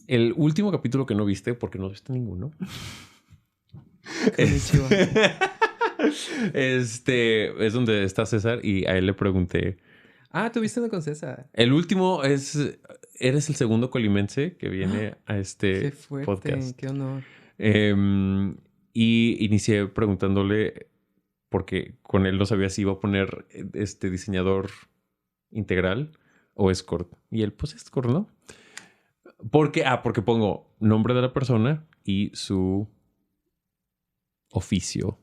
El último capítulo que no viste, porque no viste ninguno. Konnichiwa. Es donde está César y a él le pregunté. Tuviste uno con César. El último es... Eres el segundo colimense que viene a Qué este fuerte, podcast. qué honor. Y inicié preguntándole, porque con él no sabía si iba a poner diseñador integral o escort. Y él, pues escort, ¿no? Porque pongo nombre de la persona y su oficio.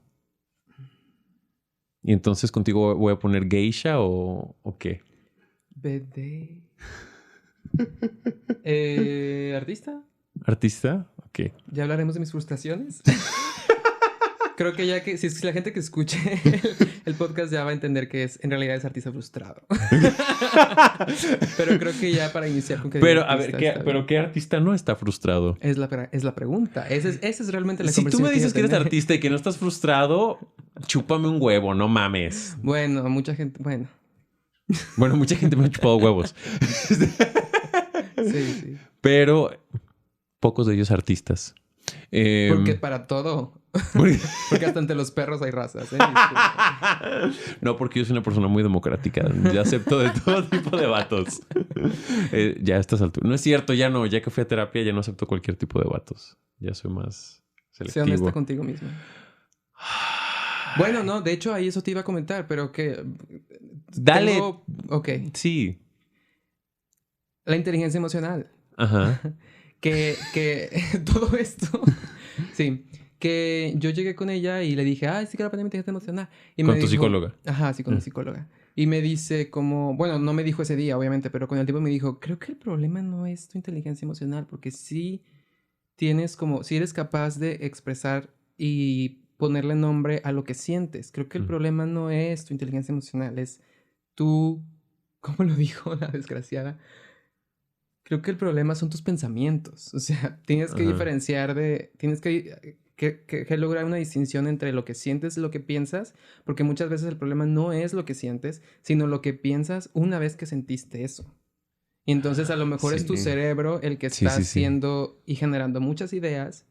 Y entonces contigo voy a poner geisha o qué. BD. ¿Artista? ¿Artista? Ok. ¿Ya hablaremos de mis frustraciones? Creo que ya que si la gente que escuche el podcast ya va a entender que en realidad es artista frustrado. Pero creo que ya para iniciar con que Pero, diga a ver, ¿qué artista no está frustrado? es la pregunta. Esa es realmente la Si tú conversación me dices que eres tener. artista y que no estás frustrado, chúpame un huevo, no mames. Bueno, mucha gente... Bueno. Bueno, mucha gente me ha chupado huevos. Sí. Pero pocos de ellos artistas. Porque para todo... Porque hasta entre los perros hay razas. No, porque yo soy una persona muy democrática. Ya acepto de todo tipo de vatos. Ya a estas alturas. No es cierto, ya no. Ya que fui a terapia, ya no acepto cualquier tipo de vatos. Ya soy más selectivo. Sé honesta contigo mismo. Bueno, no, de hecho ahí eso te iba a comentar, pero que... Dale. Ok. Sí. La inteligencia emocional. Ajá. que todo esto... Sí. Que yo llegué con ella y le dije, sí que la pandemia inteligencia emocional. Y ¿Con me tu dijo, psicóloga? Ajá, sí, con mi psicóloga. Y me dice como... Bueno, no me dijo ese día, obviamente, pero con el tiempo me dijo, creo que el problema no es tu inteligencia emocional, porque sí tienes como... Si eres capaz de expresar y ponerle nombre a lo que sientes. Creo que el problema no es tu inteligencia emocional, es tú... ¿Cómo lo dijo la desgraciada? Creo que el problema son tus pensamientos. O sea, tienes que diferenciar de... Tienes que lograr una distinción entre lo que sientes y lo que piensas, porque muchas veces el problema no es lo que sientes, sino lo que piensas una vez que sentiste eso. Y entonces a lo mejor es tu cerebro el que está haciendo y generando muchas ideas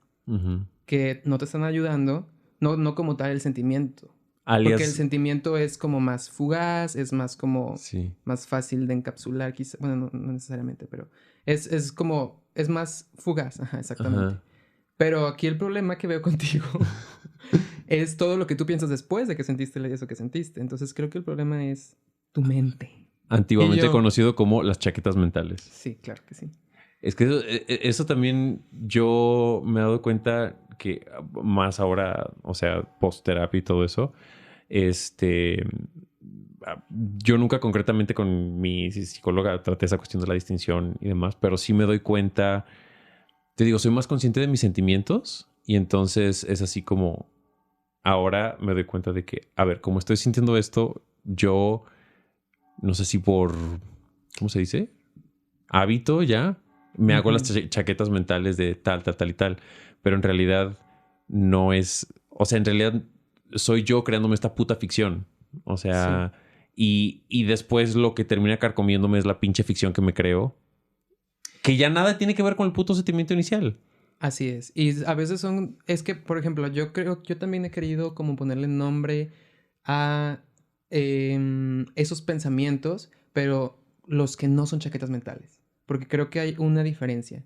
que no te están ayudando, no como tal el sentimiento. Porque el sentimiento es como más fugaz, es más como más fácil de encapsular, quizá. Bueno, no necesariamente, pero es como, es más fugaz, ajá, exactamente. Ajá. Pero aquí el problema que veo contigo es todo lo que tú piensas después de que sentiste eso que sentiste. Entonces creo que el problema es tu mente. Antiguamente conocido como las chaquetas mentales. Sí, claro que sí. Es que eso también yo me he dado cuenta que más ahora, o sea, post-terapia y todo eso, yo nunca concretamente con mi psicóloga traté esa cuestión de la distinción y demás, pero sí me doy cuenta, te digo, soy más consciente de mis sentimientos y entonces es así como ahora me doy cuenta de que, a ver, como estoy sintiendo esto, yo no sé si por, ¿cómo se dice? Hábito ya, me hago las chaquetas mentales de tal y tal, pero en realidad no es, o sea, en realidad soy yo creándome esta puta ficción, o sea, y después lo que termina carcomiéndome es la pinche ficción que me creo, que ya nada tiene que ver con el puto sentimiento inicial. Así es. Y a veces es que, por ejemplo, yo también he querido como ponerle nombre a esos pensamientos, pero los que no son chaquetas mentales. Porque creo que hay una diferencia.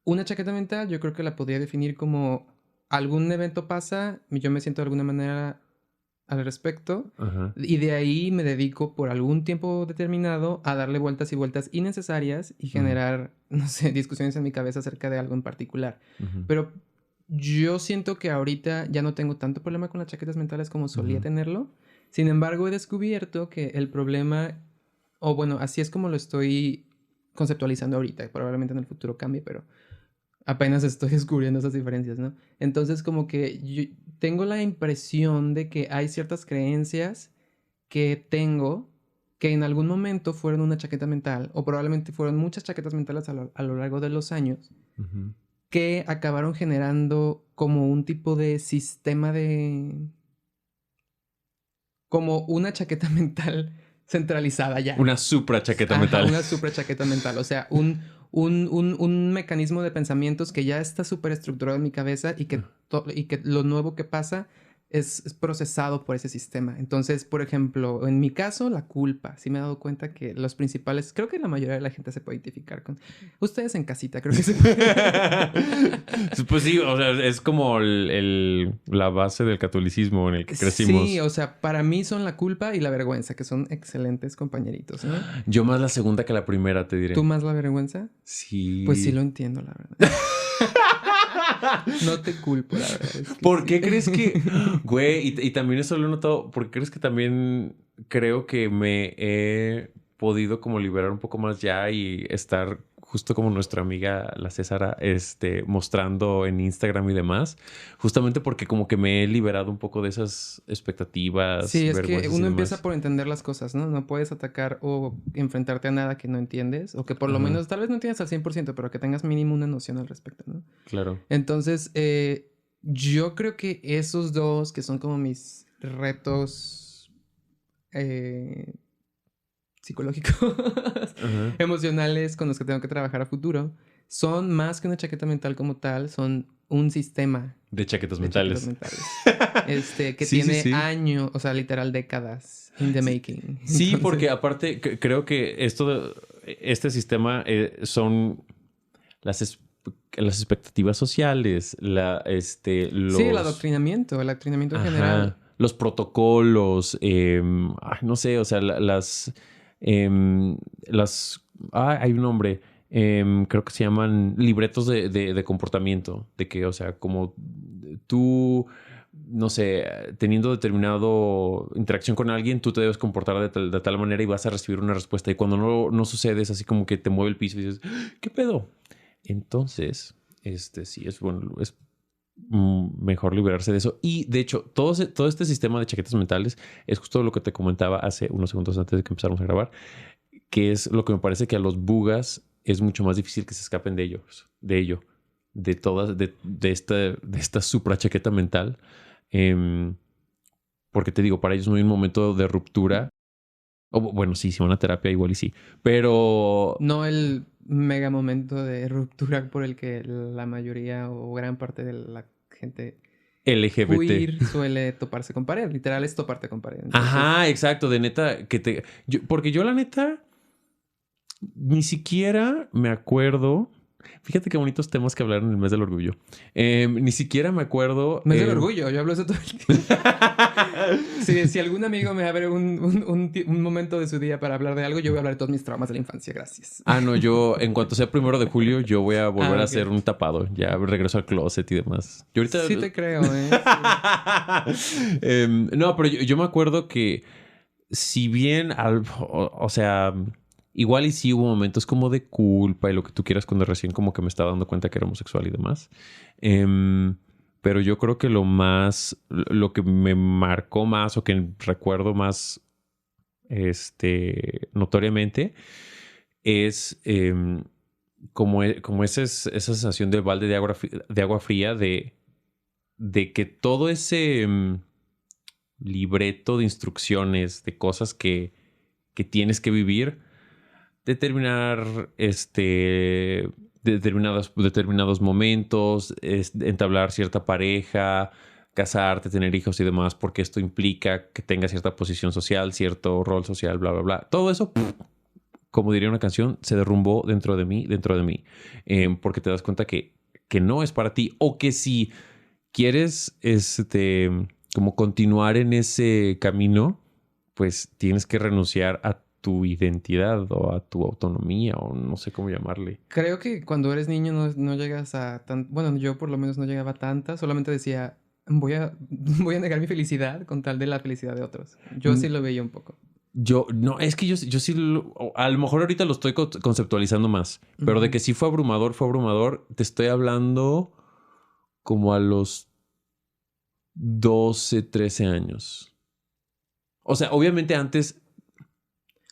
Una chaqueta mental yo creo que la podría definir como algún evento pasa, yo me siento de alguna manera al respecto, y de ahí me dedico por algún tiempo determinado a darle vueltas y vueltas innecesarias y generar, no sé, discusiones en mi cabeza acerca de algo en particular. Pero yo siento que ahorita ya no tengo tanto problema con las chaquetas mentales como solía tenerlo. Sin embargo, he descubierto que el problema, o bueno, así es como lo estoy conceptualizando ahorita, probablemente en el futuro cambie, pero apenas estoy descubriendo esas diferencias, ¿no? Entonces, como que yo tengo la impresión de que hay ciertas creencias que tengo que en algún momento fueron una chaqueta mental, o probablemente fueron muchas chaquetas mentales a lo largo de los años, que acabaron generando como un tipo de sistema de... como una chaqueta mental centralizada ya. Una supra chaqueta mental. Una supra chaqueta mental. O sea, un mecanismo de pensamientos que ya está súper estructurado en mi cabeza y que lo nuevo que pasa es procesado por ese sistema. Entonces, por ejemplo, en mi caso, la culpa. Sí me he dado cuenta que los principales... Creo que la mayoría de la gente se puede identificar con... Ustedes en casita, creo que se puede. Pues sí, o sea, es como la base del catolicismo en el que crecimos. Sí, o sea, para mí son la culpa y la vergüenza, que son excelentes compañeritos, ¿no? Yo más la segunda que la primera, te diré. ¿Tú más la vergüenza? Sí. Pues sí lo entiendo, la verdad. No te culpo, la verdad. Es que ¿Por sí. qué crees que... Güey, y también eso lo he notado. ¿Por qué crees que también creo que me he podido como liberar un poco más ya y estar justo como nuestra amiga la Césara, mostrando en Instagram y demás? Justamente porque como que me he liberado un poco de esas expectativas. Sí, es que vergüenzas y uno demás. empieza por entender las cosas, ¿no? No puedes atacar o enfrentarte a nada que no entiendes o que por lo menos, tal vez no entiendas al 100%, pero que tengas mínimo una noción al respecto, ¿no? Claro. Entonces, yo creo que esos dos que son como mis retos psicológicos, emocionales con los que tengo que trabajar a futuro, son más que una chaqueta mental como tal, son un sistema de chaquetas mentales. Que Sí, tiene sí. años, o sea, literal décadas in the making. Sí, Entonces, porque aparte creo que este sistema son las expectativas sociales, sí, el adoctrinamiento general. los protocolos, no sé, o sea, hay un nombre, creo que se llaman libretos de comportamiento, de que, o sea, como tú, no sé, teniendo determinado interacción con alguien, tú te debes comportar de tal manera y vas a recibir una respuesta. Y cuando no sucede, es así como que te mueve el piso y dices, ¿qué pedo? Entonces, sí, es bueno, es mejor liberarse de eso. Y de hecho, todo este sistema de chaquetas mentales es justo lo que te comentaba hace unos segundos antes de que empezáramos a grabar, que es lo que me parece que a los bugas es mucho más difícil que se escapen de ello, de esta supra chaqueta mental. Porque te digo, para ellos no hay un momento de ruptura. Bueno, sí, si van a terapia igual y sí. Pero... No el mega momento de ruptura por el que la mayoría o gran parte de la gente LGBT queer suele toparse con pared. Literal es toparte con pared. Entonces... Ajá, exacto. De neta, porque yo la neta ni siquiera me acuerdo... Fíjate qué bonitos temas que hablaron en el mes del orgullo. Ni siquiera me acuerdo... Mes del orgullo, yo hablo eso todo el tiempo. Si algún amigo me abre un momento de su día para hablar de algo, yo voy a hablar de todos mis traumas de la infancia, gracias. No, yo en cuanto sea 1 de julio, yo voy a volver a hacer un tapado. Ya regreso al closet y demás. Yo ahorita... Sí te creo, Sí. No, pero yo me acuerdo que si bien, o sea... Igual y sí hubo momentos como de culpa y lo que tú quieras cuando recién como que me estaba dando cuenta que era homosexual y demás. Pero yo creo que lo que me marcó más o que recuerdo más notoriamente es como esa sensación del balde de agua fría de que todo ese libreto de instrucciones, de cosas que tienes que vivir, determinar determinados momentos, entablar cierta pareja, casarte, tener hijos y demás, porque esto implica que tengas cierta posición social, cierto rol social, bla, bla, bla. Todo eso, como diría una canción, se derrumbó dentro de mí, porque te das cuenta que no es para ti, o que si quieres como continuar en ese camino, pues tienes que renunciar a tu identidad o a tu autonomía o no sé cómo llamarle. Creo que cuando eres niño no llegas a tan... Bueno, yo por lo menos no llegaba a tanta. Solamente decía, voy a negar mi felicidad con tal de la felicidad de otros. Yo sí lo veía un poco. No, es que yo sí, a lo mejor ahorita lo estoy conceptualizando más, pero de que sí fue abrumador, te estoy hablando como a los 12, 13 años. O sea, obviamente antes...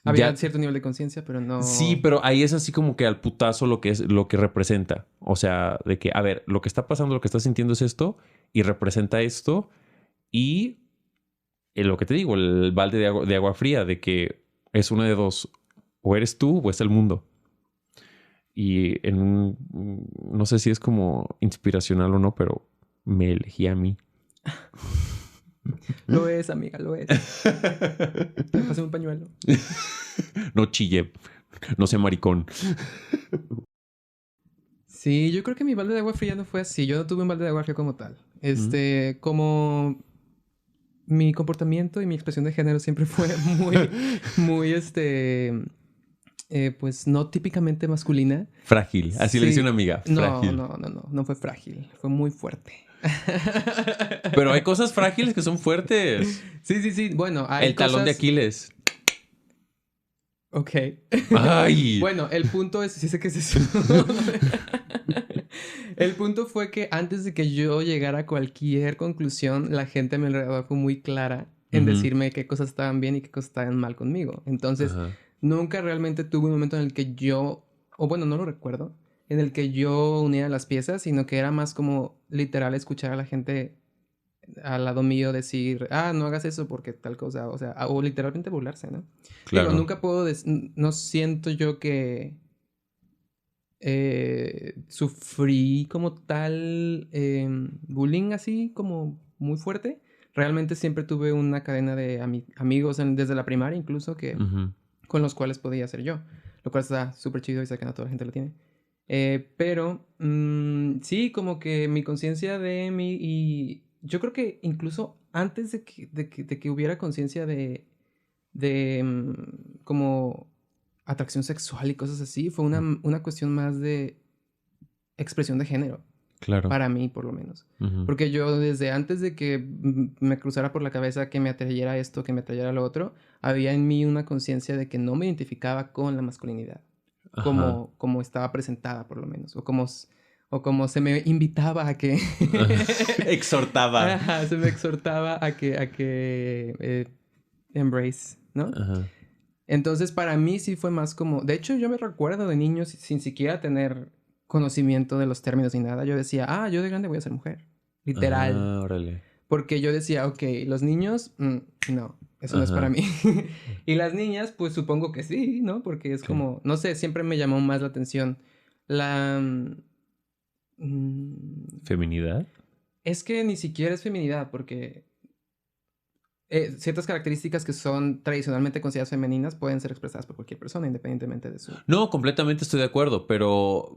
Había cierto nivel de conciencia, pero no... Sí, pero ahí es así como que al putazo lo que representa. O sea, de que, a ver, lo que está pasando, lo que estás sintiendo es esto y representa esto. Y lo que te digo, el balde de agua fría, de que es una de dos. O eres tú o es el mundo. Y no sé si es como inspiracional o no, pero me elegí a mí. Lo es, amiga, lo es. Me pasé un pañuelo. No chille. No sea maricón. Sí, yo creo que mi balde de agua fría no fue así. Yo no tuve un balde de agua fría como tal. Como mi comportamiento y mi expresión de género siempre fue muy, pues no típicamente masculina. Frágil. Así le dice Sí. una amiga. Frágil. No fue frágil. Fue muy fuerte. Pero hay cosas frágiles que son fuertes. Sí. Bueno, hay El talón de Aquiles. Ok. ¡Ay! Bueno, el punto es... Sí sé qué es eso. El punto fue que antes de que yo llegara a cualquier conclusión, la gente a mi alrededor fue muy clara en decirme qué cosas estaban bien y qué cosas estaban mal conmigo. Entonces, nunca realmente tuve un momento en el que yo... O bueno, no lo recuerdo. En el que yo unía las piezas, sino que era más como literal escuchar a la gente al lado mío decir, no hagas eso porque tal cosa, o sea, o literalmente burlarse, ¿no? Claro. Digo, nunca puedo, no siento yo que sufrí como tal bullying así como muy fuerte. Realmente siempre tuve una cadena de amigos desde la primaria incluso que con los cuales podía ser yo, lo cual está súper chido y sé que no toda la gente lo tiene. Pero sí, como que mi conciencia de mí y yo creo que incluso antes de que hubiera conciencia de como atracción sexual y cosas así, fue una cuestión más de expresión de género. Claro. Para mí, por lo menos. Porque yo desde antes de que me cruzara por la cabeza que me atrayera esto, que me atrayera lo otro, había en mí una conciencia de que no me identificaba con la masculinidad. Como estaba presentada, por lo menos. O como se me invitaba a que... Exhortaba. Ajá, se me exhortaba a que embrace, ¿no? Ajá. Entonces, para mí sí fue más como... De hecho, yo me recuerdo de niño sin siquiera tener conocimiento de los términos ni nada. Yo decía, yo de grande voy a ser mujer. Literal. Órale. Porque yo decía, ok, los niños, no, eso no es para mí. Y las niñas, pues supongo que sí, ¿no? Porque es como, no sé, siempre me llamó más la atención la... ¿Feminidad? Es que ni siquiera es feminidad, porque ciertas características que son tradicionalmente consideradas femeninas pueden ser expresadas por cualquier persona, independientemente de su... No, completamente estoy de acuerdo, pero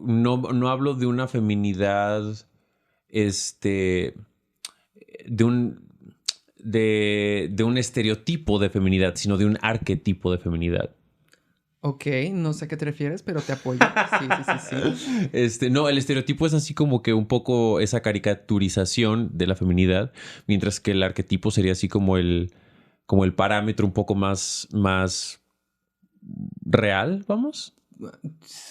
no hablo de una feminidad, de un estereotipo de feminidad, sino de un arquetipo de feminidad. Ok, no sé a qué te refieres, pero te apoyo. Sí. No, el estereotipo es así como que un poco esa caricaturización de la feminidad, mientras que el arquetipo sería así como el parámetro un poco más real, vamos.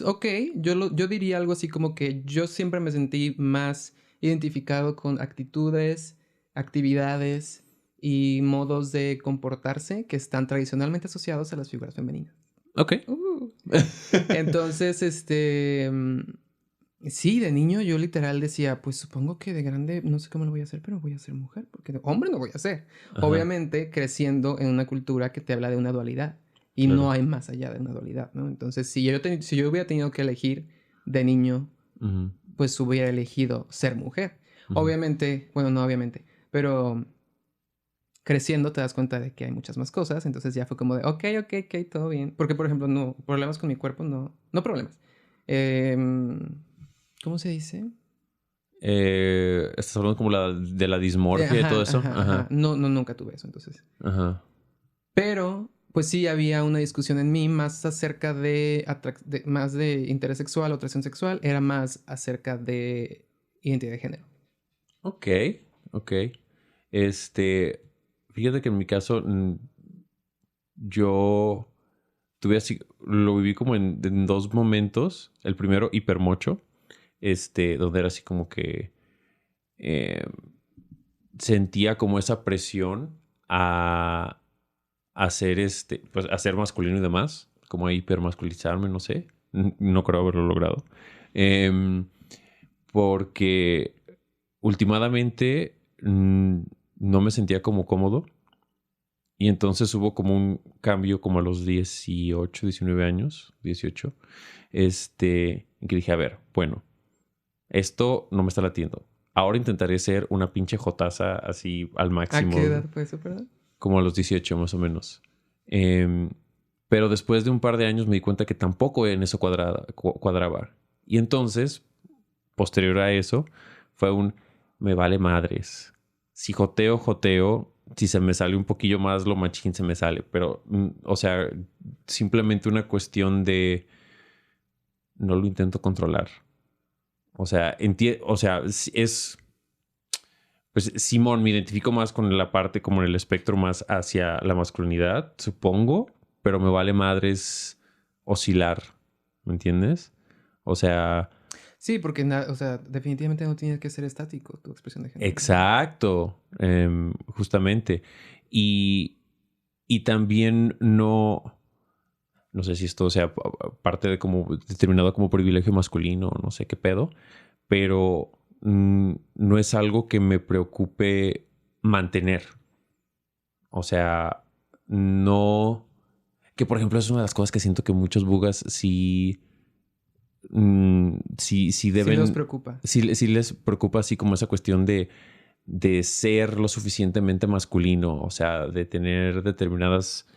Ok, yo diría algo así como que yo siempre me sentí más identificado con actitudes, actividades y modos de comportarse que están tradicionalmente asociados a las figuras femeninas. Ok. Entonces, sí, de niño yo literal decía, pues supongo que de grande no sé cómo lo voy a hacer, pero voy a ser mujer, porque de hombre no voy a ser. Ajá. Obviamente creciendo en una cultura que te habla de una dualidad y Claro. no hay más allá de una dualidad, ¿no? Entonces, si yo hubiera tenido que elegir de niño, pues hubiera elegido ser mujer. Obviamente, bueno, no obviamente, pero creciendo te das cuenta de que hay muchas más cosas, entonces ya fue como de, ok, todo bien. Porque, por ejemplo, no, problemas con mi cuerpo, no problemas. ¿Cómo se dice? Estás hablando como de la dismorfia y todo eso. Ajá. No, nunca tuve eso, entonces. Ajá. Pero, pues sí había una discusión en mí más acerca más de interés sexual o atracción sexual, era más acerca de identidad de género. Ok. Fíjate que en mi caso, yo tuve así, lo viví como en dos momentos. El primero, hipermocho, donde era así como que sentía como esa presión a ser pues a ser masculino y demás, como a hipermasculizarme, no sé. No creo haberlo logrado. Porque últimamente no me sentía como cómodo Y entonces hubo como un cambio como a los 18, 19 años, 18, en que dije, a ver, bueno, esto no me está latiendo. Ahora intentaré ser una pinche jotaza así al ¿A qué máximo, edad fue eso, perdón? como a los 18 más o menos. Em, pero después de un par de años me di cuenta que tampoco en eso cuadraba. Y entonces, posterior a eso, fue me vale madres. Si joteo, joteo. Si se me sale un poquillo más lo machín, se me sale. Pero, o sea, simplemente una cuestión de no lo intento controlar. O sea, es... Pues Simón, me identifico más con la parte como en el espectro más hacia la masculinidad, supongo, pero me vale madres oscilar, ¿me entiendes? O sea, Sí, porque, o sea, definitivamente no tiene que ser estático tu expresión de género. exacto, justamente. Y, y también no sé si esto sea parte de como determinado como privilegio masculino, no sé qué pedo, pero no es algo que me preocupe mantener. O sea, no... Que por ejemplo es una de las cosas que siento que muchos bugas sí Sí los deben... preocupa. Sí les preocupa así como esa cuestión de ser lo suficientemente masculino. O sea, de tener determinadas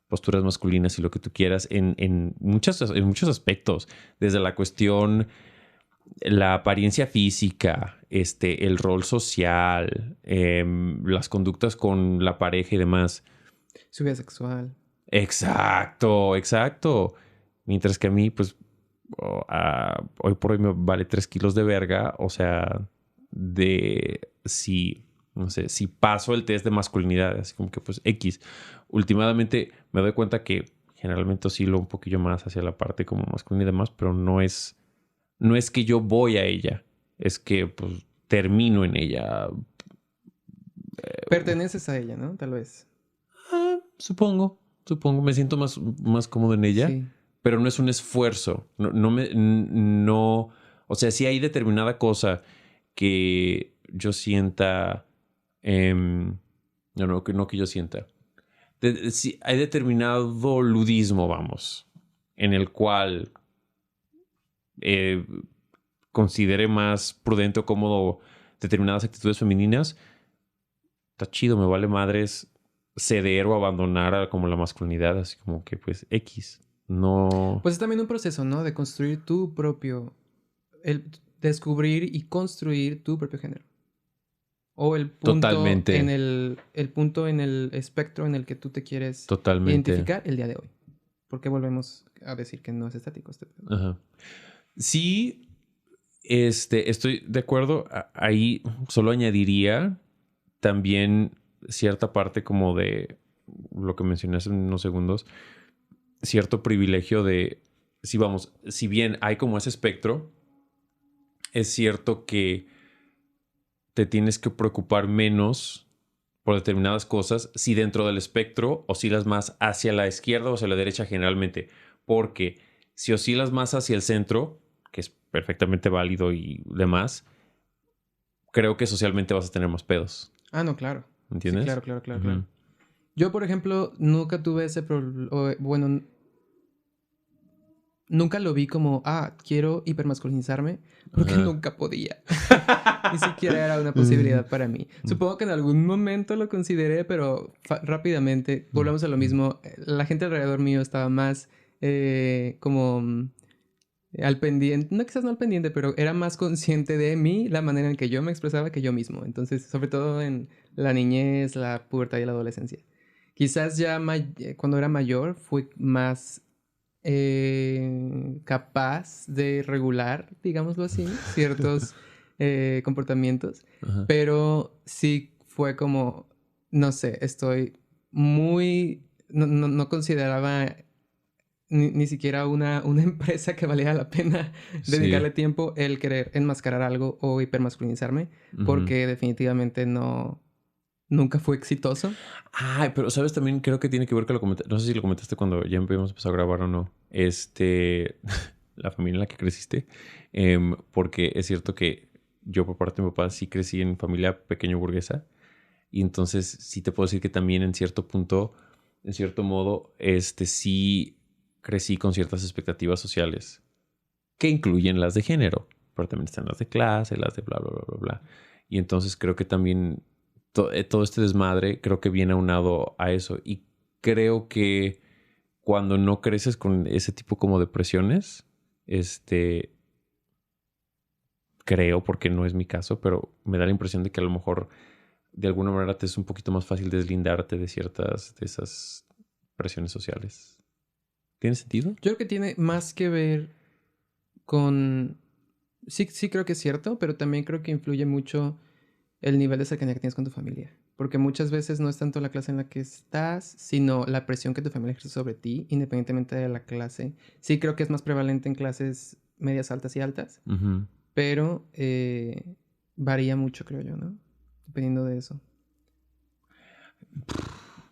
posturas masculinas y lo que tú quieras en muchos aspectos. Desde la cuestión, la apariencia física, el rol social, las conductas con la pareja y demás. Su vida sexual. Exacto, exacto. Mientras que a mí, pues, hoy por hoy me vale 3 kilos de verga. O sea, de si, no sé, si paso el test de masculinidad, así como que, pues, X. Últimamente me doy cuenta que generalmente oscilo un poquillo más hacia la parte como masculina y demás, pero no es que yo voy a ella, es que, pues, termino en ella. Perteneces a ella, ¿no? Tal vez. Supongo, me siento más cómodo en ella, Sí. pero no es un esfuerzo. No, o sea, si hay determinada cosa que yo sienta, no que yo sienta. Si hay determinado ludismo, vamos, en el cual eh, considere más prudente o cómodo determinadas actitudes femeninas, está chido, me vale madres ceder o abandonar como la masculinidad, así como que pues X. No. Pues es también un proceso, ¿no? De construir tu propio... El descubrir y construir tu propio género. O el punto en Totalmente. el punto en el espectro en el que tú te quieres Totalmente. identificar el día de hoy. Porque volvemos a decir que no es estático este pedo. Ajá. Sí, estoy de acuerdo. Ahí solo añadiría también cierta parte como de lo que mencioné hace unos segundos, cierto privilegio de, si vamos, si bien hay como ese espectro, es cierto que te tienes que preocupar menos por determinadas cosas si dentro del espectro oscilas más hacia la izquierda o hacia la derecha generalmente. Porque si oscilas más hacia el centro, que es perfectamente válido y demás, creo que socialmente vas a tener más pedos. Ah, no, claro. Sí, ¿Entiendes? claro, claro, claro, Ujú. claro. Yo, por ejemplo, nunca tuve ese problema. Bueno, nunca lo vi como, quiero hipermasculinizarme, porque Ajá. nunca podía. Ni siquiera era una posibilidad para mí. Supongo que en algún momento lo consideré, pero rápidamente, volvemos a lo mismo. La gente alrededor mío estaba más como al pendiente, no quizás no al pendiente, pero era más consciente de mí, la manera en que yo me expresaba que yo mismo. Entonces, sobre todo en la niñez, la pubertad y la adolescencia. Quizás ya cuando era mayor fui más capaz de regular, digámoslo así, ciertos comportamientos, Ajá. pero sí fue como, no sé, estoy muy, no consideraba ni siquiera una empresa que valiera la pena Sí. dedicarle tiempo el querer enmascarar algo o hipermasculinizarme, Ujú. porque definitivamente nunca fue exitoso. Ay, pero sabes, también creo que tiene que ver con lo comentaste. No sé si lo comentaste cuando ya habíamos empezado a grabar o no. La familia en la que creciste. Porque es cierto que yo por parte de mi papá sí crecí en familia pequeño burguesa. Y entonces sí te puedo decir que también en cierto punto en cierto modo, sí crecí con ciertas expectativas sociales que incluyen las de género, pero también están las de clase, las de bla, bla, bla, bla, bla. Y entonces creo que también todo este desmadre creo que viene aunado a eso. Y creo que cuando no creces con ese tipo como de presiones, creo, porque no es mi caso, pero me da la impresión de que a lo mejor de alguna manera te es un poquito más fácil deslindarte de ciertas de esas presiones sociales. ¿Tiene sentido? Yo creo que tiene más que ver con... Sí, sí creo que es cierto, pero también creo que influye mucho el nivel de cercanía que tienes con tu familia. Porque muchas veces no es tanto la clase en la que estás, sino la presión que tu familia ejerce sobre ti, independientemente de la clase. Sí creo que es más prevalente en clases medias, altas y altas, Ujú. pero varía mucho, creo yo, ¿no? Dependiendo de eso.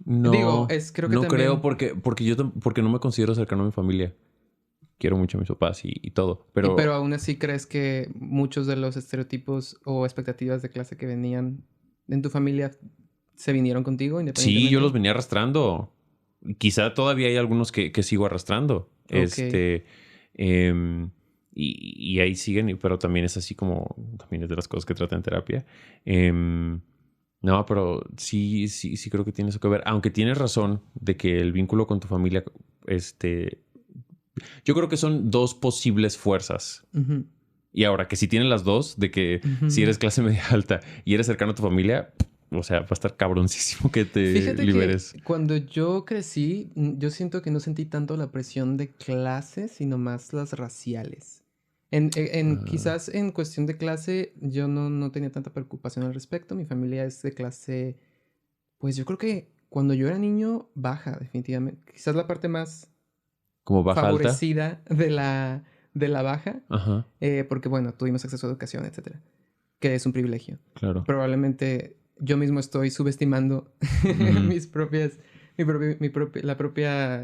Digo, No, creo que no creo también... porque no me considero cercano a mi familia. Quiero mucho a mis papás y todo, Pero pero aún así crees que muchos de los estereotipos o expectativas de clase que venían en tu familia se vinieron contigo sí, yo los independientemente. venía arrastrando. Quizá todavía hay algunos que sigo arrastrando. Ok. Em, y ahí siguen, pero también es así como, también es de las cosas que trata en terapia. Em, no, pero sí creo que tiene eso que ver. Aunque tienes razón de que el vínculo con tu familia, yo creo que son dos posibles fuerzas. Ujú, Y ahora que si tienes las dos, de que si ujú. eres clase media alta y eres cercano a tu familia, o sea, va a estar cabroncísimo que te Fíjate que liberes. cuando yo crecí, yo siento que no sentí tanto la presión de clase, sino más las raciales. Ah, Quizás en cuestión de clase, yo no tenía tanta preocupación al respecto. Mi familia es de clase, pues yo creo que cuando yo era niño, baja, definitivamente. Quizás la parte más como baja alta. favorecida de la baja, Ajá, porque bueno, tuvimos acceso a educación, etcétera, que es un privilegio. claro. Probablemente yo mismo estoy subestimando Ujú, mis propias, la propia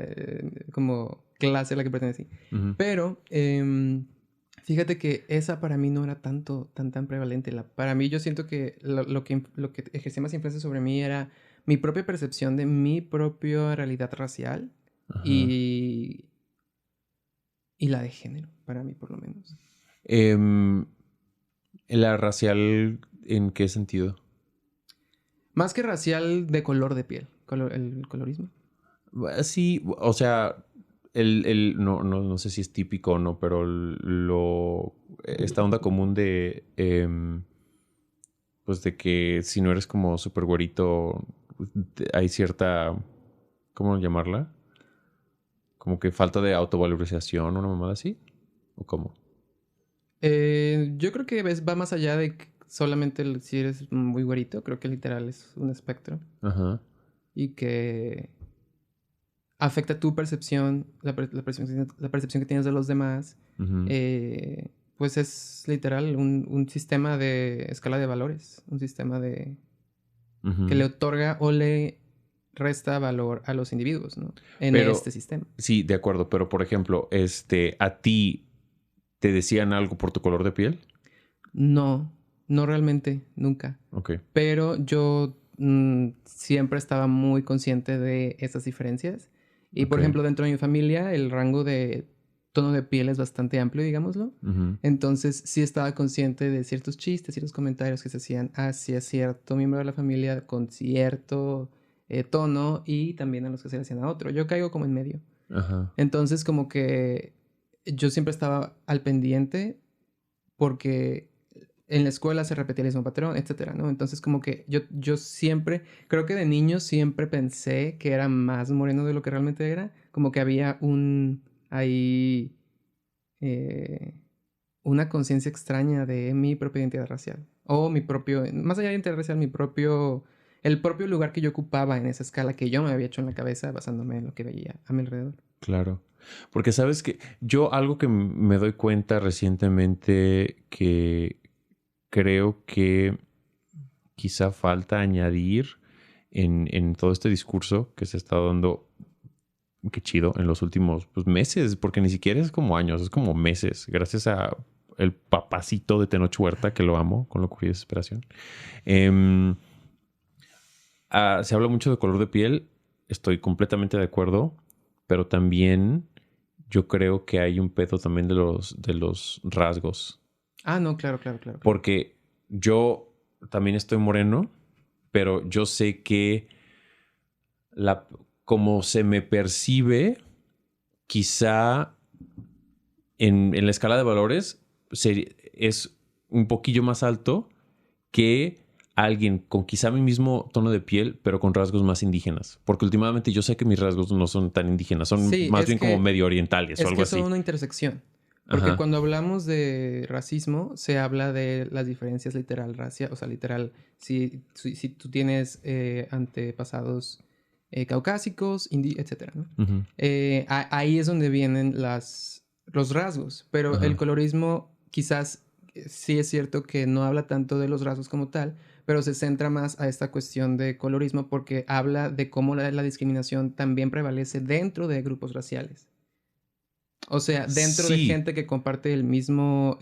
como clase a la que pertenecí. ujú. Pero fíjate que esa para mí no era tan prevalente. Para mí yo siento que lo que ejercía más influencia sobre mí era mi propia percepción de mi propia realidad racial Ajá. y, y la de género, para mí por lo menos. Em, ¿La racial en qué sentido? Más que racial, de color de piel, el colorismo. Sí, o sea, no sé si es típico o no, pero esta onda común de, pues de que si no eres como súper güerito, hay cierta, ¿cómo llamarla? Como que falta de autovalorización, una mamada así. ¿O cómo? Yo creo que va más allá de que solamente si eres muy güerito, creo que literal es un espectro Ajá. y que afecta tu percepción, la percepción que tienes de los demás, Ujú, pues es literal un sistema de escala de valores, un sistema de que le ujú. otorga o le resta valor a los individuos, ¿no? En este Pero, sistema. sí, de acuerdo, pero por ejemplo, ¿a ti te decían algo por tu color de piel? No, no realmente, nunca. Ok, Pero yo siempre estaba muy consciente de esas diferencias. Y ok. por ejemplo, dentro de mi familia, el rango de tono de piel es bastante amplio, digámoslo. Ujú, Entonces, sí estaba consciente de ciertos chistes, ciertos comentarios que se hacían hacia cierto miembro de la familia con cierto tono y también a los que se le hacían a otro. Yo caigo como en medio. ajá. Entonces, como que yo siempre estaba al pendiente porque en la escuela se repetía el mismo patrón, etcétera, ¿no? Entonces, como que yo siempre, creo que de niño siempre pensé que era más moreno de lo que realmente era, como que había ahí, eh, una conciencia extraña de mi propia identidad racial, o mi propio, más allá de identidad racial, el propio lugar que yo ocupaba en esa escala que yo me había hecho en la cabeza basándome en lo que veía a mi alrededor. Claro. Porque sabes que yo algo que me doy cuenta recientemente que creo que quizá falta añadir en todo este discurso que se está dando, qué chido, en los últimos pues, meses, porque ni siquiera es como años, es como meses, gracias a el papacito de Tenoch Huerta, que lo amo con locura y desesperación. Se habla mucho de color de piel estoy completamente de acuerdo, pero también yo creo que hay un pedo también de los rasgos. Ah, no, claro, claro, claro. Porque yo también estoy moreno, pero yo sé que como se me percibe, quizá en la escala de valores es un poquillo más alto que alguien con quizá mi mismo tono de piel, pero con rasgos más indígenas. Porque últimamente yo sé que mis rasgos no son tan indígenas, son Sí, más bien como medio orientales o algo es que así. son una intersección. Porque Ajá. cuando hablamos de racismo, se habla de las diferencias literal racial. O sea, literal, si tú tienes antepasados caucásicos, etcétera, ¿no? Ujú. Ahí es donde vienen los rasgos. Pero el Ajá. colorismo quizás sí es cierto que no habla tanto de los rasgos como tal, pero se centra más a esta cuestión de colorismo porque habla de cómo la discriminación también prevalece dentro de grupos raciales. O sea, dentro de Sí, gente que comparte el mismo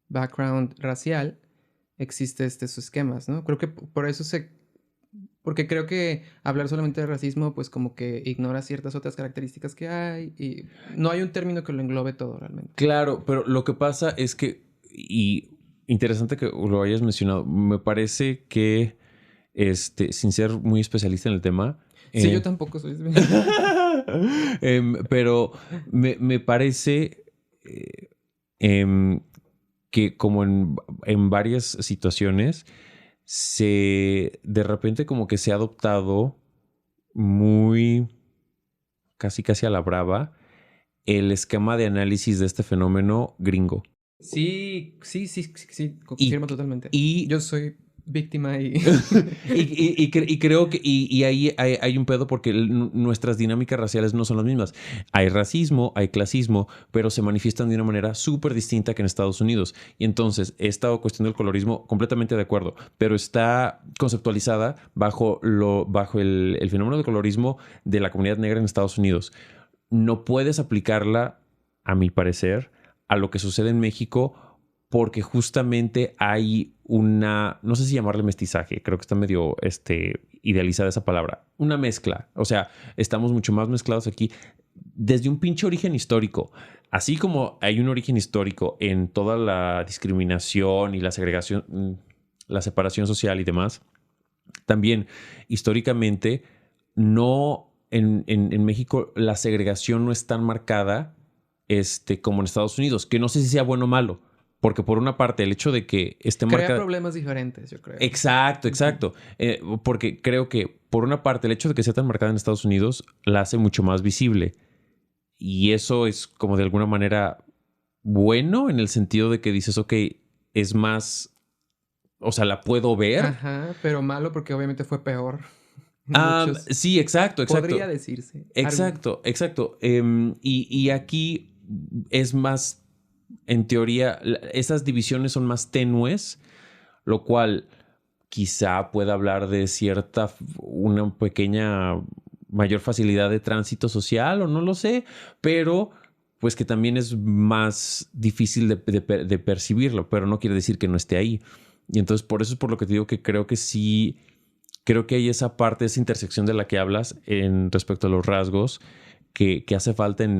background racial, existe sus esquemas, ¿no? Creo que por eso porque creo que hablar solamente de racismo, pues como que ignora ciertas otras características que hay y no hay un término que lo englobe todo realmente. claro, pero lo que pasa es que, y interesante que lo hayas mencionado, me parece que, sin ser muy especialista en el tema, Sí, yo tampoco soy... pero me parece eh, em, que como en varias situaciones, de repente como que se ha adoptado muy, casi a la brava, el esquema de análisis de este fenómeno gringo. Sí, sí, sí, sí, sí, Y, confirmo totalmente. y Yo soy víctima y... y creo que y ahí hay un pedo porque nuestras dinámicas raciales no son las mismas. Hay racismo, hay clasismo, pero se manifiestan de una manera súper distinta que en Estados Unidos. Y entonces, esta cuestión del colorismo, completamente de acuerdo, pero está conceptualizada bajo el fenómeno del colorismo de la comunidad negra en Estados Unidos. No puedes aplicarla, a mi parecer, a lo que sucede en México porque justamente hay no sé si llamarle mestizaje, creo que está medio idealizada esa palabra, una mezcla. O sea, estamos mucho más mezclados aquí desde un pinche origen histórico. Así como hay un origen histórico en toda la discriminación y la segregación, la separación social y demás, también históricamente no en México la segregación no es tan marcada como en Estados Unidos, que no sé si sea bueno o malo, porque por una parte el hecho de que esté Crea marcada... problemas diferentes, yo creo. Exacto, Ujú. exacto. Porque creo que por una parte el hecho de que sea tan marcada en Estados Unidos la hace mucho más visible. Y eso es como de alguna manera bueno en el sentido de que dices, ok, es más, o sea, la puedo ver. Ajá, pero malo porque obviamente fue peor. Muchos. Sí, exacto, Podría exacto. decirse. Exacto, exacto. Y aquí es más, en teoría, esas divisiones son más tenues, lo cual quizá pueda hablar de una pequeña mayor facilidad de tránsito social o no lo sé, pero pues que también es más difícil de percibirlo, pero no quiere decir que no esté ahí. Y entonces por eso es por lo que te digo que creo que sí, creo que hay esa parte, esa intersección de la que hablas en respecto a los rasgos que hace falta en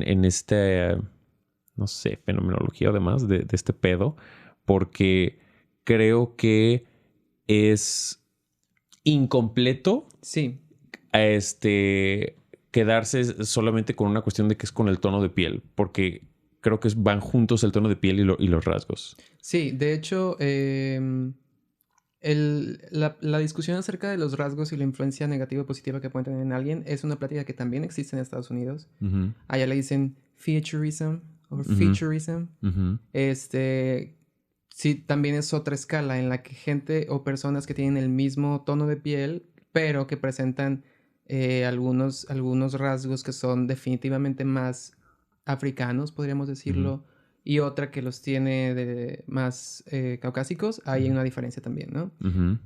no sé, fenomenología además de este pedo, porque creo que es incompleto Sí. a quedarse solamente con una cuestión de que es con el tono de piel, porque creo que van juntos el tono de piel y los rasgos. Sí, de hecho, la discusión acerca de los rasgos y la influencia negativa o positiva que pueden tener en alguien es una plática que también existe en Estados Unidos. Ujú, Allá le dicen featureism o ujú, featureism. ujú, Sí, también es otra escala en la que gente o personas que tienen el mismo tono de piel, pero que presentan algunos rasgos que son definitivamente más africanos, podríamos ujú, decirlo, y otra que los tiene más caucásicos, hay una diferencia también, ¿no? ujú.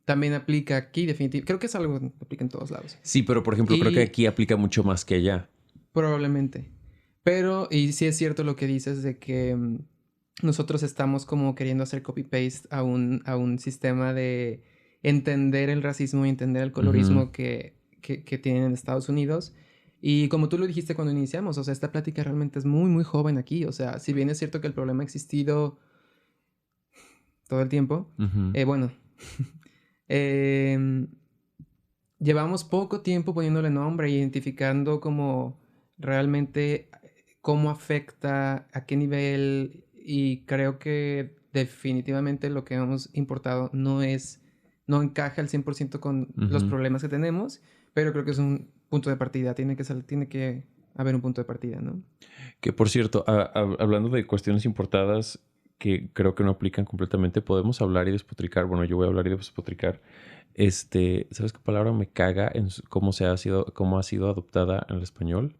También aplica aquí, definitivamente, creo que es algo que aplica en todos lados. Sí, pero por ejemplo, creo que Y aquí aplica mucho más que allá. probablemente. Pero, y sí es cierto lo que dices de que nosotros estamos como queriendo hacer copy-paste a un sistema de entender el racismo y entender el colorismo que tienen en Estados Unidos. Y como tú lo dijiste cuando iniciamos, o sea, esta plática realmente es muy, muy joven aquí. O sea, si bien es cierto que el problema ha existido todo el tiempo, bueno, llevamos poco tiempo poniéndole nombre, identificando como realmente cómo afecta, a qué nivel, y creo que definitivamente lo que hemos importado no encaja al 100% con los problemas que tenemos, pero creo que es un punto de partida, tiene que haber un punto de partida, ¿no? Que por cierto, hablando de cuestiones importadas que creo que no aplican completamente, podemos hablar y despotricar. Bueno, yo voy a hablar y despotricar. ¿Sabes qué palabra me caga en cómo ha sido adoptada en el español?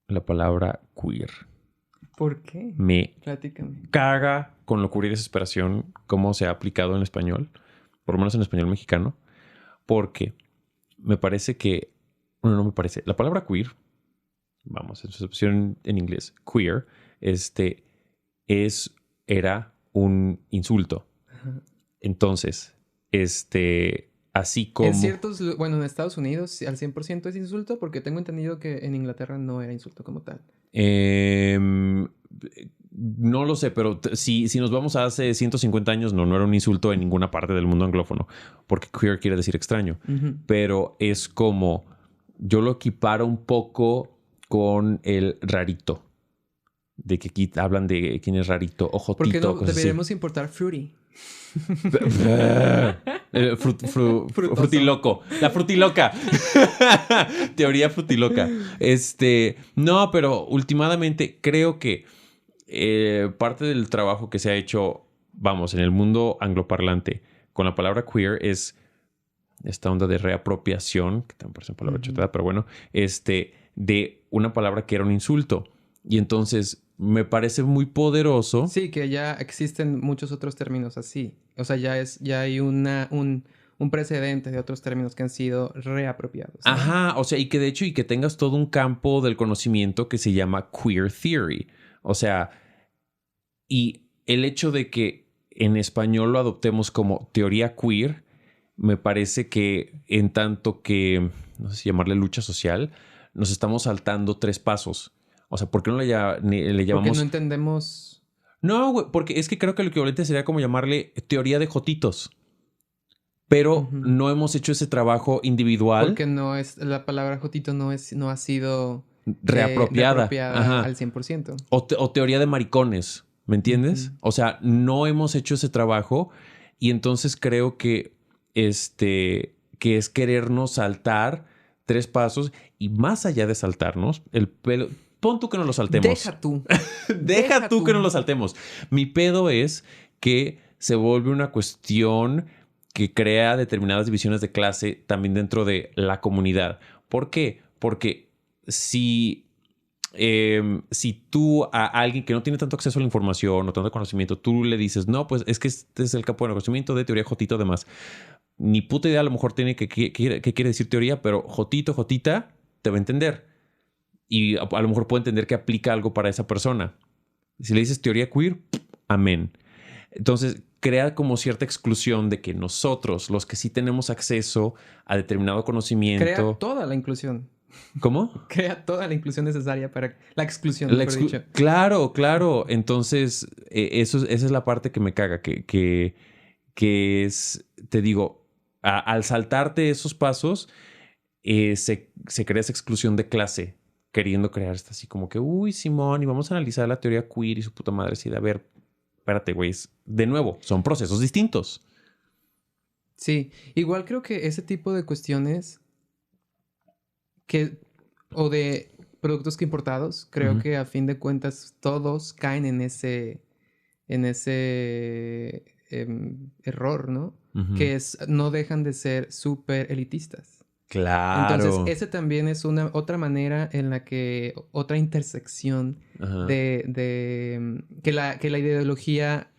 La palabra queer. ¿Por qué? Me Platícame. caga con locura y desesperación cómo se ha aplicado en español, por lo menos en español mexicano, porque me parece que, bueno, no me parece, la palabra queer, vamos, en su excepción en inglés, queer, era un insulto. Ajá. Entonces, así En como... ciertos, bueno, en Estados Unidos al 100% es insulto, porque tengo entendido que en Inglaterra no era insulto como tal. No lo sé, pero si nos vamos a hace 150 años, no era un insulto en ninguna parte del mundo anglófono, porque queer quiere decir extraño. Pero es como, yo lo equiparo un poco con el rarito. De que aquí hablan de quién es rarito, o ¿Por qué jotito, no cosas deberíamos importar fruity? Frutoso. Frutiloco. La frutiloca. Teoría frutiloca. No, pero últimamente creo que parte del trabajo que se ha hecho, vamos, en el mundo angloparlante con la palabra queer es esta onda de reapropiación, que también parece una palabra chotada, pero bueno, de una palabra que era un insulto. Y entonces me parece muy poderoso. Sí, que ya existen muchos otros términos así. O sea, ya hay un precedente de otros términos que han sido reapropiados, ¿no? Ajá, o sea, y que tengas todo un campo del conocimiento que se llama queer theory. O sea, y el hecho de que en español lo adoptemos como teoría queer, me parece que en tanto que, no sé si llamarle lucha social, nos estamos saltando 3 pasos. O sea, ¿por qué no le llamamos? Porque no entendemos... No, güey, porque es que creo que lo equivalente sería como llamarle teoría de jotitos. Pero no hemos hecho ese trabajo individual. Porque la palabra jotito no ha sido reapropiada al 100%. O teoría de maricones, ¿me entiendes? O sea, no hemos hecho ese trabajo y entonces creo que que es querernos saltar 3 pasos y más allá de saltarnos, el pelo... Pon tú que no lo saltemos. Deja tú. Deja tú que no lo saltemos. Mi pedo es que se vuelve una cuestión que crea determinadas divisiones de clase también dentro de la comunidad. ¿Por qué? Porque si tú a alguien que no tiene tanto acceso a la información o tanto conocimiento, tú le dices, no, pues es que este es el campo de conocimiento de teoría jotito, demás. Ni puta idea, a lo mejor tiene que quiere decir teoría, pero jotito, jotita, te va a entender. Y a lo mejor puede entender que aplica algo para esa persona. Si le dices teoría queer, amén. Entonces, crea como cierta exclusión de que nosotros, los que sí tenemos acceso a determinado conocimiento... Crea toda la inclusión. ¿Cómo? Crea toda la inclusión necesaria para la exclusión, mejor dicho. Claro, claro. Entonces, esa es la parte que me caga, que es, te digo, al saltarte esos pasos, se crea esa exclusión de clase, queriendo crear esta así como que, uy, Simón, y vamos a analizar la teoría queer y su puta madre. Así de, a ver, espérate, güey, de nuevo, son procesos distintos. Sí, igual creo que ese tipo de cuestiones o de productos que importados, creo que a fin de cuentas todos caen en ese error, ¿no? Que no dejan de ser súper elitistas. Claro. Entonces, ese también es otra manera en la que, otra intersección de que la ideología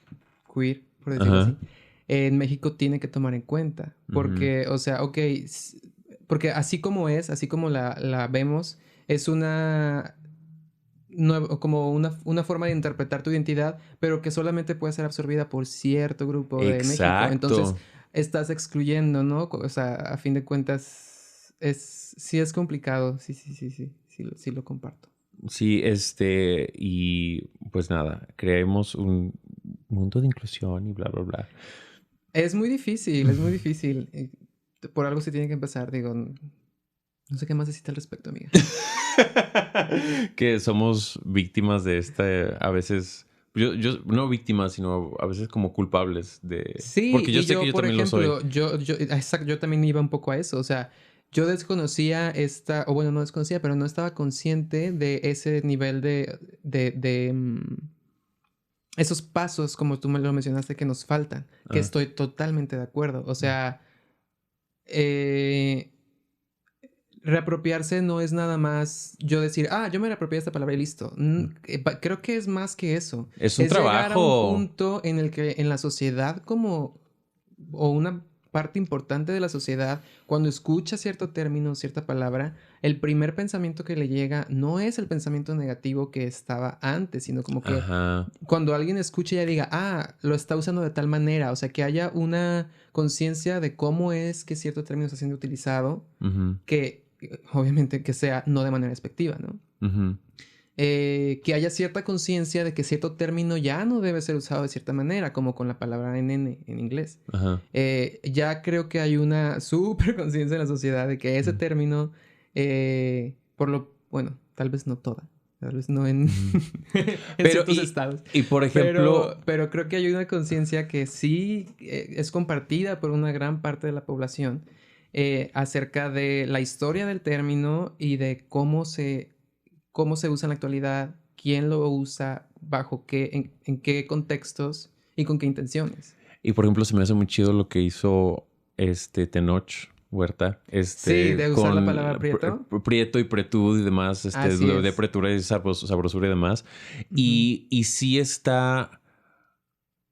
queer, por decirlo así, en México tiene que tomar en cuenta. Porque, o sea, ok, porque así como la vemos, es una como una forma de interpretar tu identidad, pero que solamente puede ser absorbida por cierto grupo de México. Entonces, Exacto. estás excluyendo, ¿no? O sea, a fin de cuentas, sí es complicado. Sí lo comparto. Sí, y pues nada, creemos un mundo de inclusión y bla, bla, bla. Es muy difícil, es muy difícil. Por algo se tiene que empezar, digo. No sé qué más decirte al respecto, amiga. Que somos víctimas de a veces, no víctimas, sino a veces como culpables de... Sí, Porque yo y sé que yo, yo por también lo soy. ejemplo, exacto, yo también iba un poco a eso. O sea, yo desconocía o bueno, no desconocía, pero no estaba consciente de ese nivel de esos pasos, como tú me lo mencionaste, que nos faltan, que Ah, estoy totalmente de acuerdo. O sea, eh, reapropiarse no es nada más yo decir, yo me reapropié de esta palabra y listo. Creo que es más que eso. es un Es llegar a un trabajo. punto en el que en la sociedad o una parte importante de la sociedad, cuando escucha cierto término, cierta palabra, el primer pensamiento que le llega no es el pensamiento negativo que estaba antes, sino como que Ajá. cuando alguien escuche ya diga, lo está usando de tal manera, o sea, que haya una conciencia de cómo es que cierto término está siendo utilizado, Ujú, que obviamente que sea no de manera despectiva, ¿no? ujú. Que haya cierta conciencia de que cierto término ya no debe ser usado de cierta manera, como con la palabra nene en inglés. Ajá. Ya creo que hay una súper conciencia en la sociedad de que ese Mm, término, bueno, tal vez no toda, tal vez no en, ujú. en Pero, ciertos estados, y por ejemplo, pero creo que hay una conciencia que sí es compartida por una gran parte de la población acerca de la historia del término y de cómo se usa en la actualidad, quién lo usa, bajo qué, en qué contextos y con qué intenciones. se me hace muy chido lo que hizo Tenoch Huerta, Sí, de usar la con palabra prieto. prieto y pretud y demás, Así de es. pretura y sabrosura y demás. Ujú. Y sí está,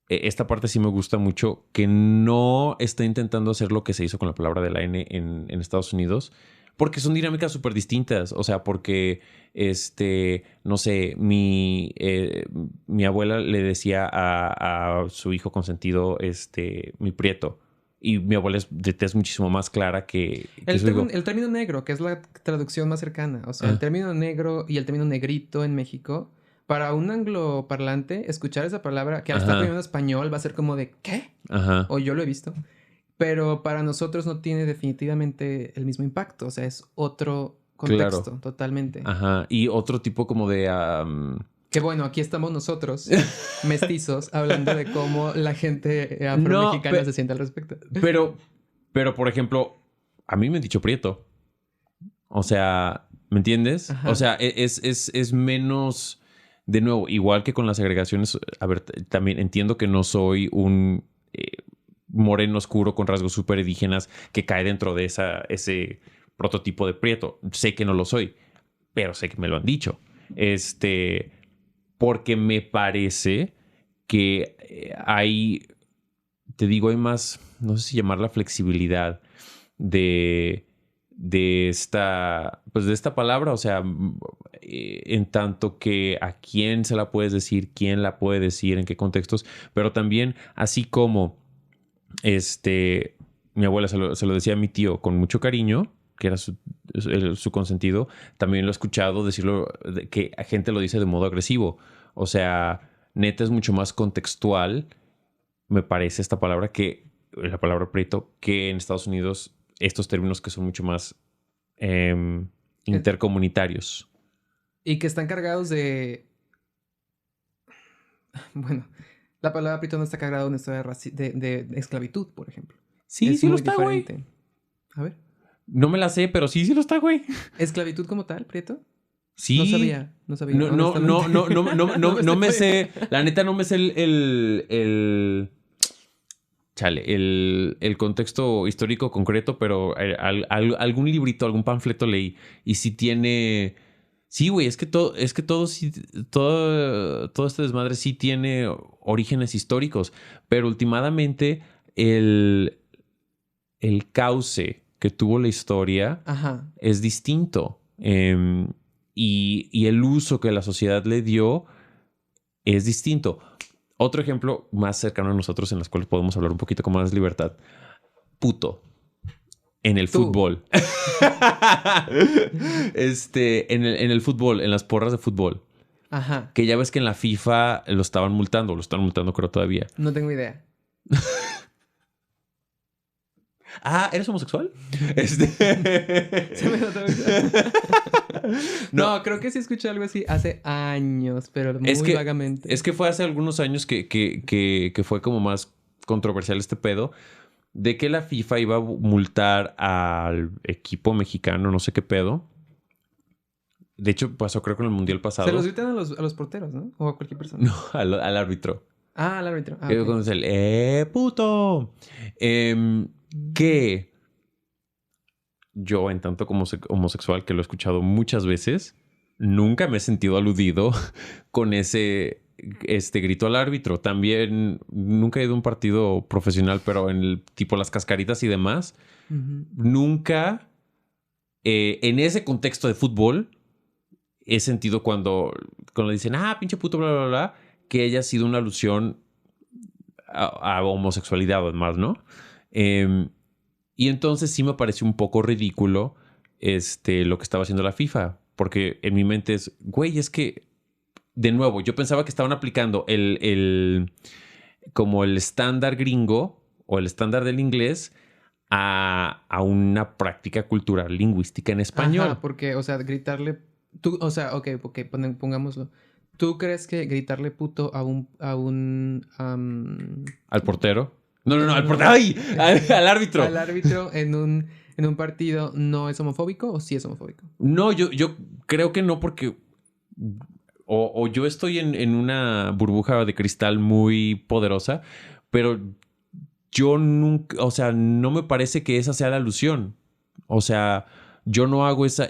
esta parte sí me gusta mucho, que no está intentando hacer lo que se hizo con la palabra de la N en Estados Unidos, porque son dinámicas súper distintas. O sea, porque, no sé, mi abuela le decía a su hijo consentido, mi prieto. Y mi abuela es de tez muchísimo más clara que su hijo. El término negro, que es la traducción más cercana, o sea, el Ah, término negro y el término negrito en México, para un angloparlante, escuchar esa palabra, que al estar ajá, aprendiendo español va a ser como de ¿qué? ajá, O yo lo he visto, pero para nosotros no tiene definitivamente el mismo impacto, o sea, es otro claro. contexto totalmente. Ajá. Y otro tipo como de... Que bueno, aquí estamos nosotros, mestizos, hablando de cómo la gente no, afromexicana se siente al respecto. pero, por ejemplo, a mí me han dicho prieto. O sea, ¿me entiendes? O Ajá. sea, es menos, de nuevo, igual que con las agregaciones, a ver, también entiendo que no soy un moreno oscuro con rasgos súper indígenas que cae dentro de ese prototipo de prieto. Sé que no lo soy, pero sé que me lo han dicho. Porque me parece que te digo, hay más, no sé si llamarla flexibilidad de esta palabra, o sea, en tanto que a quién se la puedes decir, quién la puede decir, en qué contextos, pero también así como mi abuela se lo decía a mi tío con mucho cariño, que era su consentido, también lo he escuchado decirlo, que a gente lo dice de modo agresivo, o sea, neta es mucho más contextual, me parece esta palabra que la palabra prieto, que en Estados Unidos estos términos que son mucho más Eh, intercomunitarios. Y que están cargados de, bueno, la palabra prieto no está cargada de una historia de esclavitud, por ejemplo. Sí, Es sí lo muy está, güey. diferente. A ver. No me la sé, pero sí, sí lo está, güey. ¿Esclavitud como tal, prieto? Sí. No sabía, No, no, honestamente. no, no, no, no, No me no, no estoy me poniendo. sé. La neta no me sé el contexto histórico concreto, pero algún librito, algún panfleto leí. Y sí tiene. Sí, güey, es que todo, sí, todo este desmadre sí tiene orígenes históricos. Pero últimamente el cauce que tuvo la historia Ajá. es distinto. y el uso que la sociedad le dio es distinto. Otro ejemplo más cercano a nosotros en las cuales podemos hablar un poquito con más libertad. Puto. En el fútbol. En el fútbol, en las porras de fútbol. Ajá. Que ya ves que en la FIFA lo están multando creo todavía. No tengo idea. ¿Eres homosexual? Se me notó. No, creo que sí escuché algo así hace años, pero muy vagamente. Es que fue hace algunos años que fue como más controversial este pedo de que la FIFA iba a multar al equipo mexicano, no sé qué pedo. De hecho, pasó creo que en el Mundial pasado. Se los gritan a los porteros, ¿no? O a cualquier persona. No, al árbitro. Al árbitro. Que cuando el puto. Que yo, en tanto como homosexual, que lo he escuchado muchas veces, nunca me he sentido aludido con ese grito al árbitro. También nunca he ido a un partido profesional, pero en el tipo las cascaritas y demás, nunca en ese contexto de fútbol he sentido cuando dicen, pinche puto, bla, bla, bla, que haya sido una alusión a homosexualidad, además, ¿no? Y entonces sí me pareció un poco ridículo lo que estaba haciendo la FIFA. Porque en mi mente es, güey, es que, de nuevo, yo pensaba que estaban aplicando como el estándar gringo o el estándar del inglés a una práctica cultural lingüística en español. Ajá, porque, o sea, gritarle... pongámoslo. ¿Tú crees que gritarle puto ¿Al portero? No, al portero. ¡Ay! Al árbitro. Al árbitro en un partido no es homofóbico o sí es homofóbico? No, yo creo que no, porque o yo estoy en una burbuja de cristal muy poderosa, pero yo nunca, o sea, no me parece que esa sea la alusión. O sea, yo no hago esa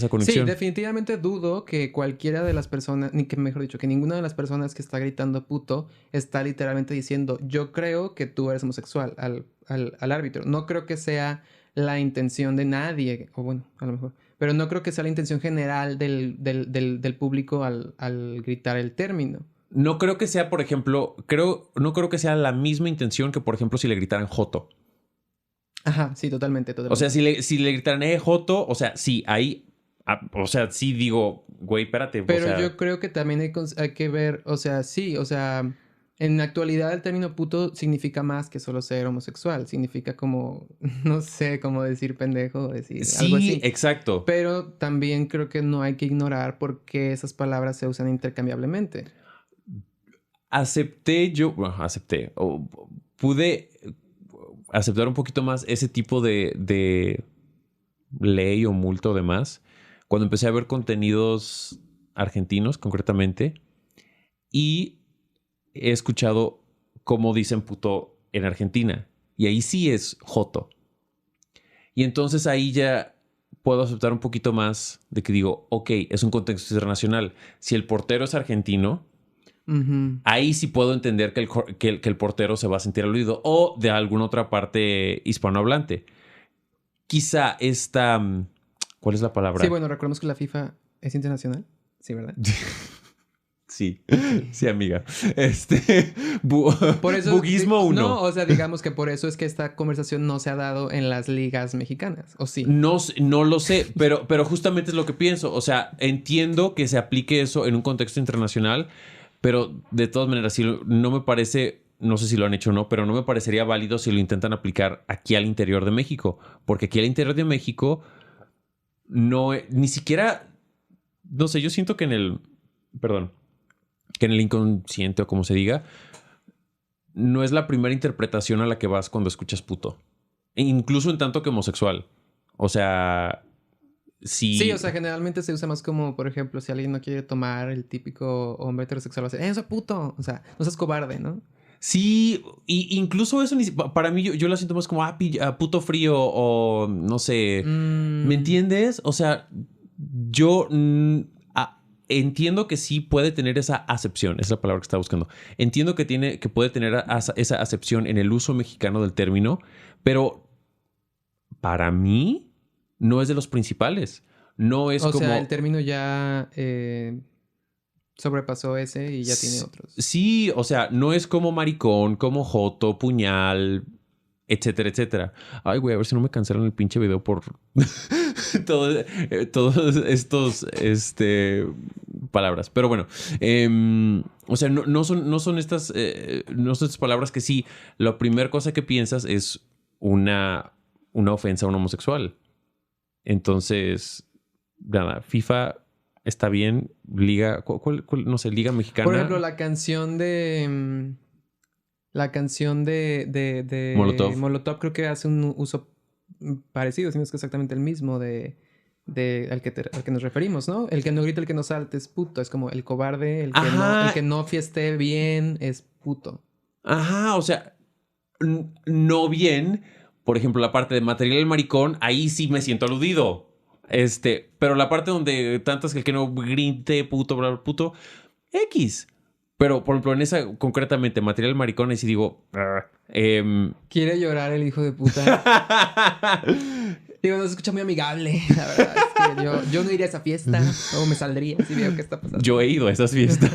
conexión. Sí, definitivamente dudo que cualquiera de las personas, mejor dicho, que ninguna de las personas que está gritando puto está literalmente diciendo, yo creo que tú eres homosexual al árbitro. No creo que sea la intención de nadie, o bueno, a lo mejor, pero no creo que sea la intención general del público al gritar el término. No creo que sea, por ejemplo, no creo que sea la misma intención que, por ejemplo, si le gritaran joto. Ajá, sí, totalmente. O sea, si le gritaran, joto, o sea, sí, ahí, o sea, sí digo, güey, espérate. Pero o sea, yo creo que también hay que ver, o sea, sí, o sea, en la actualidad el término puto significa más que solo ser homosexual. Significa como, no sé, cómo decir pendejo, decir algo así. Sí, exacto. Pero también creo que no hay que ignorar por qué esas palabras se usan intercambiablemente. Pude aceptar un poquito más ese tipo de ley o multa o demás cuando empecé a ver contenidos argentinos concretamente y he escuchado cómo dicen puto en Argentina y ahí sí es joto. Y entonces ahí ya puedo aceptar un poquito más de que digo, ok, es un contexto internacional. Si el portero es argentino, ahí sí puedo entender que el portero se va a sentir aludido o de alguna otra parte hispanohablante. Quizá esta... ¿Cuál es la palabra? Sí, bueno, recordemos que la FIFA es internacional. Sí, ¿verdad? Sí, amiga. Por eso, buguismo 1. No, o sea, digamos que por eso es que esta conversación no se ha dado en las ligas mexicanas, ¿o sí? No lo sé, pero justamente es lo que pienso. O sea, entiendo que se aplique eso en un contexto internacional, pero de todas maneras, no me parece, no sé si lo han hecho o no, pero no me parecería válido si lo intentan aplicar aquí al interior de México. Porque aquí al interior de México ni siquiera, no sé, yo siento que en el inconsciente o como se diga, no es la primera interpretación a la que vas cuando escuchas puto. Incluso en tanto que homosexual. O sea... Sí, o sea, generalmente se usa más como, por ejemplo, si alguien no quiere tomar, el típico hombre heterosexual va a decir, ¡eso puto! O sea, no seas cobarde, ¿no? Sí, y incluso eso para mí yo lo siento más como puto frío o no sé. ¿Me entiendes? O sea, yo entiendo que sí puede tener esa acepción, es la palabra que estaba buscando. Entiendo que puede tener esa acepción en el uso mexicano del término, pero para mí no es de los principales. no es O como... sea, el término ya sobrepasó ese y ya tiene otros. Sí, o sea, no es como maricón, como joto, puñal, etcétera, etcétera. Ay, güey, a ver si no me cancelan el pinche video por todos estos palabras. Pero bueno, o sea, no son estas palabras que sí, la primera cosa que piensas es una ofensa a un homosexual. Entonces, nada, FIFA está bien. Liga, no sé, Liga Mexicana. Por ejemplo, la canción de... La canción de Molotov. Molotov creo que hace un uso parecido, si no es que exactamente el mismo al que nos referimos, ¿no? El que no grita, el que no salte es puto. Es como el cobarde, el que no fieste bien es puto. Ajá, o sea, no bien. Por ejemplo, la parte de material del maricón, ahí sí me siento aludido. Pero la parte donde tantas que el que no grite puto, bla, bla, puto, X. Pero, por ejemplo, en esa concretamente, material maricón, y si digo... Quiere llorar el hijo de puta. Digo, no se escucha muy amigable. La verdad es que yo no iría a esa fiesta. O me saldría si veo qué está pasando. Yo he ido a esas fiestas.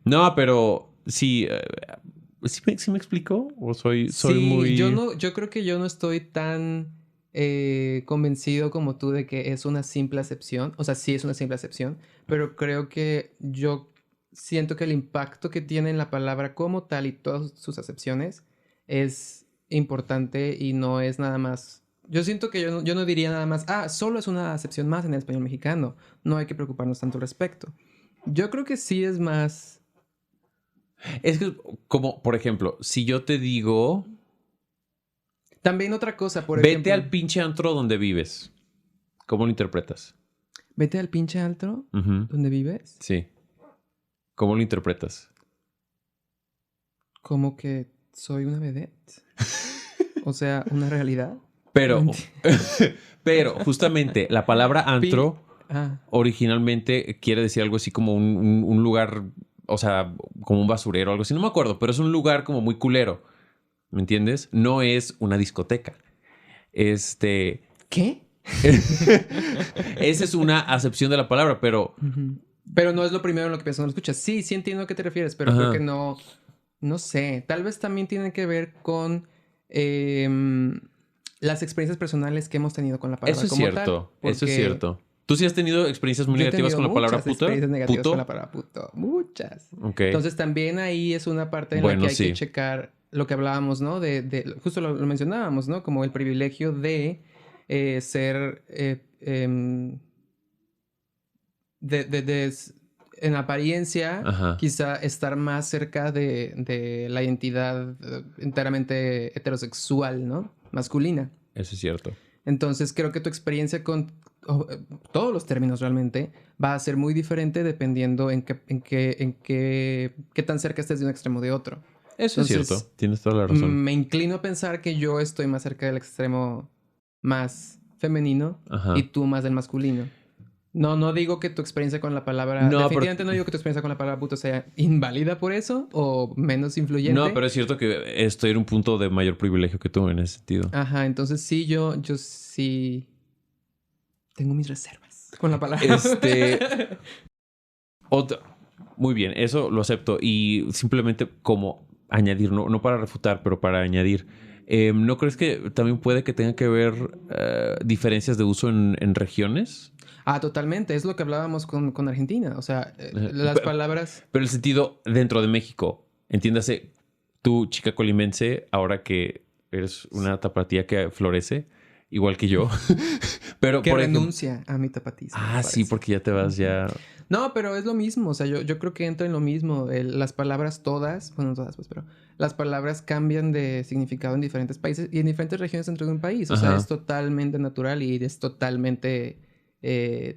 No, pero sí... ¿Sí me explico? ¿O soy muy...? Yo creo que yo no estoy tan convencido como tú de que es una simple acepción. O sea, sí es una simple acepción. Pero creo que yo siento que el impacto que tiene en la palabra como tal y todas sus acepciones es importante y no es nada más... Yo siento que yo no diría nada más, solo es una acepción más en el español mexicano. No hay que preocuparnos tanto al respecto. Yo creo que sí es más... Es que, como, por ejemplo, si yo te digo... También otra cosa, por vete ejemplo... al pinche antro donde vives. ¿Cómo lo interpretas? Vete al pinche antro donde vives. Sí. ¿Cómo lo interpretas? Como que soy una vedette. O sea, una realidad. Pero justamente la palabra antro originalmente quiere decir algo así como un lugar, o sea, como un basurero o algo así. No me acuerdo, pero es un lugar como muy culero. ¿Me entiendes? No es una discoteca. ¿Qué? Esa es una acepción de la palabra, pero... Pero no es lo primero en lo que piensas cuando lo escuchas. Sí, sí entiendo a qué te refieres, pero creo que no... No sé. Tal vez también tiene que ver con las experiencias personales que hemos tenido con la palabra como tal. Eso es cierto. Eso es cierto. ¿Tú sí has tenido experiencias muy negativas con la palabra puto? Experiencias negativas con la palabra puto. Muchas. Okay. Entonces también ahí es una parte en la que hay que checar lo que hablábamos, ¿no? Justo lo mencionábamos, ¿no? Como el privilegio de ser... en apariencia, quizá estar más cerca de la identidad enteramente heterosexual, ¿no? Masculina. Eso es cierto. Entonces creo que tu experiencia con todos los términos realmente va a ser muy diferente dependiendo en qué tan cerca estés de un extremo de otro. Eso es cierto. Tienes toda la razón. Me inclino a pensar que yo estoy más cerca del extremo más femenino y tú más del masculino. No digo que tu experiencia con la palabra... definitivamente no digo que tu experiencia con la palabra puto sea inválida por eso o menos influyente. No, pero es cierto que estoy en un punto de mayor privilegio que tú en ese sentido. Ajá, entonces sí, yo sí tengo mis reservas con la palabra. Muy bien, eso lo acepto. Y simplemente como añadir, no para refutar, pero para añadir. ¿No crees que también puede que tenga que ver diferencias de uso en regiones? Totalmente. Es lo que hablábamos con Argentina. O sea, las palabras... Pero el sentido dentro de México. Entiéndase, tú, chica colimense, ahora que eres una tapatía que florece, igual que yo. Pero que renuncia a mi tapatismo. Sí, porque ya te vas ya... No, pero es lo mismo. O sea, yo creo que entra en lo mismo. Las palabras todas... Bueno, no todas, pues, pero... Las palabras cambian de significado en diferentes países y en diferentes regiones dentro de un país. O sea, es totalmente natural y es totalmente...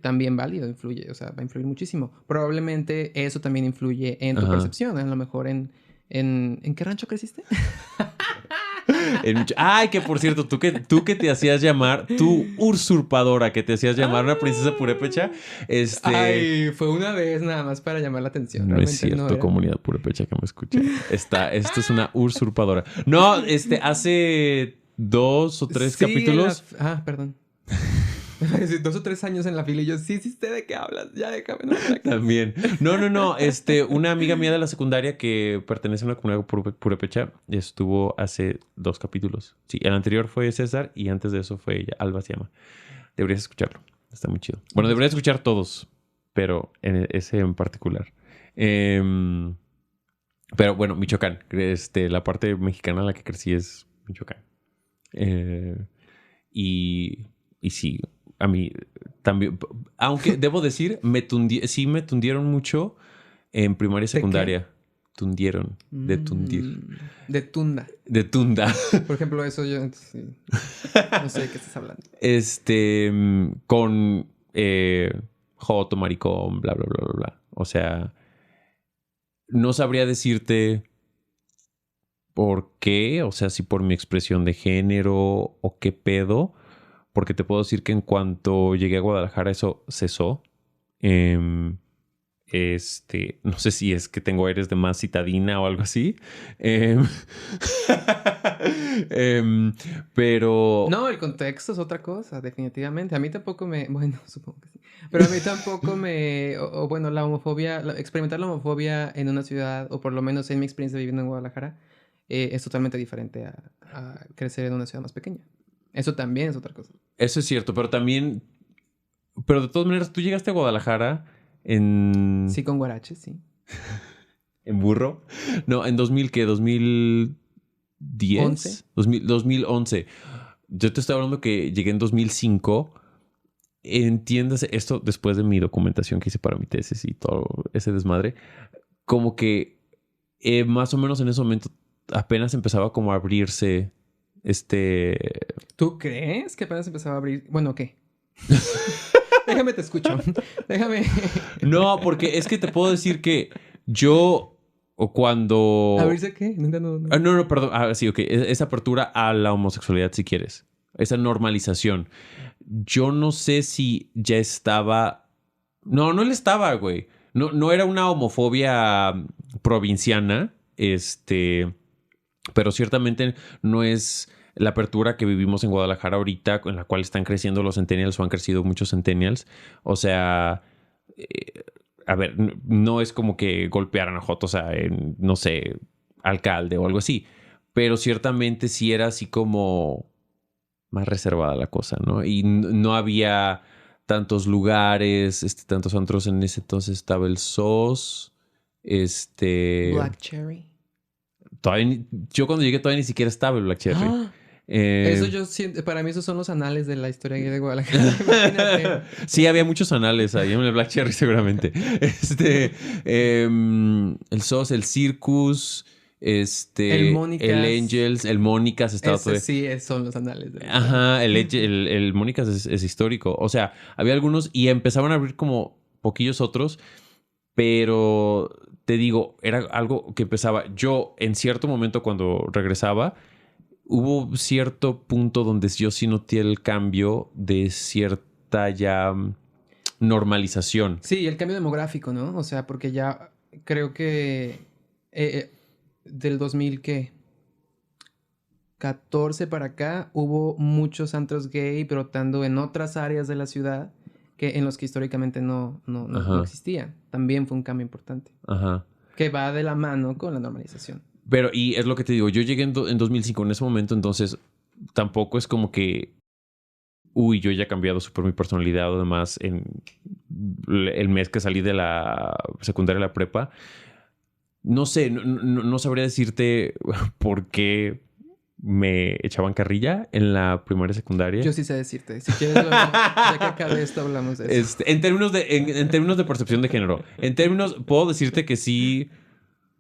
también válido, influye, o sea, va a influir muchísimo. Probablemente eso también influye en tu percepción, a lo mejor en qué rancho creciste. Que por cierto, tú que te hacías llamar, tú usurpadora, que te hacías llamar una princesa purépecha, fue una vez nada más para llamar la atención. No es cierto, comunidad purépecha que me escucha. Esto es una usurpadora. No, hace 2 o 3 Sí, capítulos. Perdón. 2 o 3 años en la fila y yo, sí sé de qué hablas. Ya déjame. No, También. No. Una amiga mía de la secundaria que pertenece a una comunidad purépecha estuvo hace 2 capítulos. Sí, el anterior fue César y antes de eso fue ella. Alba se llama. Deberías escucharlo. Está muy chido. Bueno, deberías escuchar todos, pero ese en particular. Pero bueno, Michoacán. La parte mexicana en la que crecí es Michoacán. Y sí, a mí también. Aunque debo decir, sí me tundieron mucho en primaria y secundaria. Tundieron. De tundir. De tunda. De tunda. Por ejemplo, eso yo sí, no sé de qué estás hablando. Con joto, maricón, bla, bla, bla, bla, bla. O sea, no sabría decirte por qué, o sea, si por mi expresión de género o qué pedo, porque te puedo decir que en cuanto llegué a Guadalajara eso cesó. No sé si es que tengo aires de más citadina o algo así. Pero... No, el contexto es otra cosa, definitivamente. A mí tampoco bueno, supongo que sí. Pero a mí tampoco bueno, la homofobia, experimentar la homofobia en una ciudad, o por lo menos en mi experiencia viviendo en Guadalajara, es totalmente diferente a crecer en una ciudad más pequeña. Eso también es otra cosa. Eso es cierto, pero también... Pero de todas maneras, tú llegaste a Guadalajara en... Sí, con guaraches, sí. ¿En burro? No, en 2000, ¿qué? ¿2010? 11. 2011. Yo te estoy hablando que llegué en 2005. Entiéndase, esto después de mi documentación que hice para mi tesis y todo ese desmadre, como que más o menos en ese momento apenas empezaba como a abrirse ¿Tú crees que apenas empezaba a abrir? Bueno, ¿qué? Déjame te escucho. Déjame. No, porque es que te puedo decir que yo o cuando... ¿Abrirse qué? No. No, perdón. Sí, ok. Esa apertura a la homosexualidad, si quieres. Esa normalización. Yo no sé si ya estaba... No le estaba, güey. No era una homofobia provinciana, pero ciertamente no es la apertura que vivimos en Guadalajara ahorita, en la cual están creciendo los centennials o han crecido muchos centennials. O sea, a ver, no es como que golpearan a Joto, o sea, no sé, alcalde o algo así. Pero ciertamente sí era así como más reservada la cosa, ¿no? Y no había tantos lugares, tantos antros. En ese entonces estaba el SOS, Black Cherry. Yo cuando llegué todavía ni siquiera estaba el Black Cherry. ¡Ah! Eso yo siento, para mí esos son los anales de la historia gay de Guadalajara. Imagínate. Sí, había muchos anales ahí en el Black Cherry seguramente. El SOS, el Circus, el Mónicas. el Angels, el Mónicas estaba todo. Sí, son los anales. Ajá, el Mónicas es histórico. O sea, había algunos y empezaban a abrir como poquillos otros, pero te digo, era algo que empezaba. Yo en cierto momento cuando regresaba, hubo cierto punto donde yo sí noté el cambio de cierta ya normalización. Sí, el cambio demográfico, ¿no? O sea, porque ya creo que del 2000, ¿qué? 14 para acá hubo muchos antros gay brotando en otras áreas de la ciudad que en los que históricamente no existían. También fue un cambio importante. Ajá. Que va de la mano con la normalización. Pero, y es lo que te digo, yo llegué en 2005 en ese momento, entonces tampoco es como que, yo ya he cambiado súper mi personalidad o demás en el mes que salí de la secundaria a la prepa. No sé, no sabría decirte por qué me echaban carrilla en la primaria y secundaria. Yo sí sé decirte. Si quieres, ya que acabe esto, hablamos de eso. En términos de percepción de género. Puedo decirte que sí.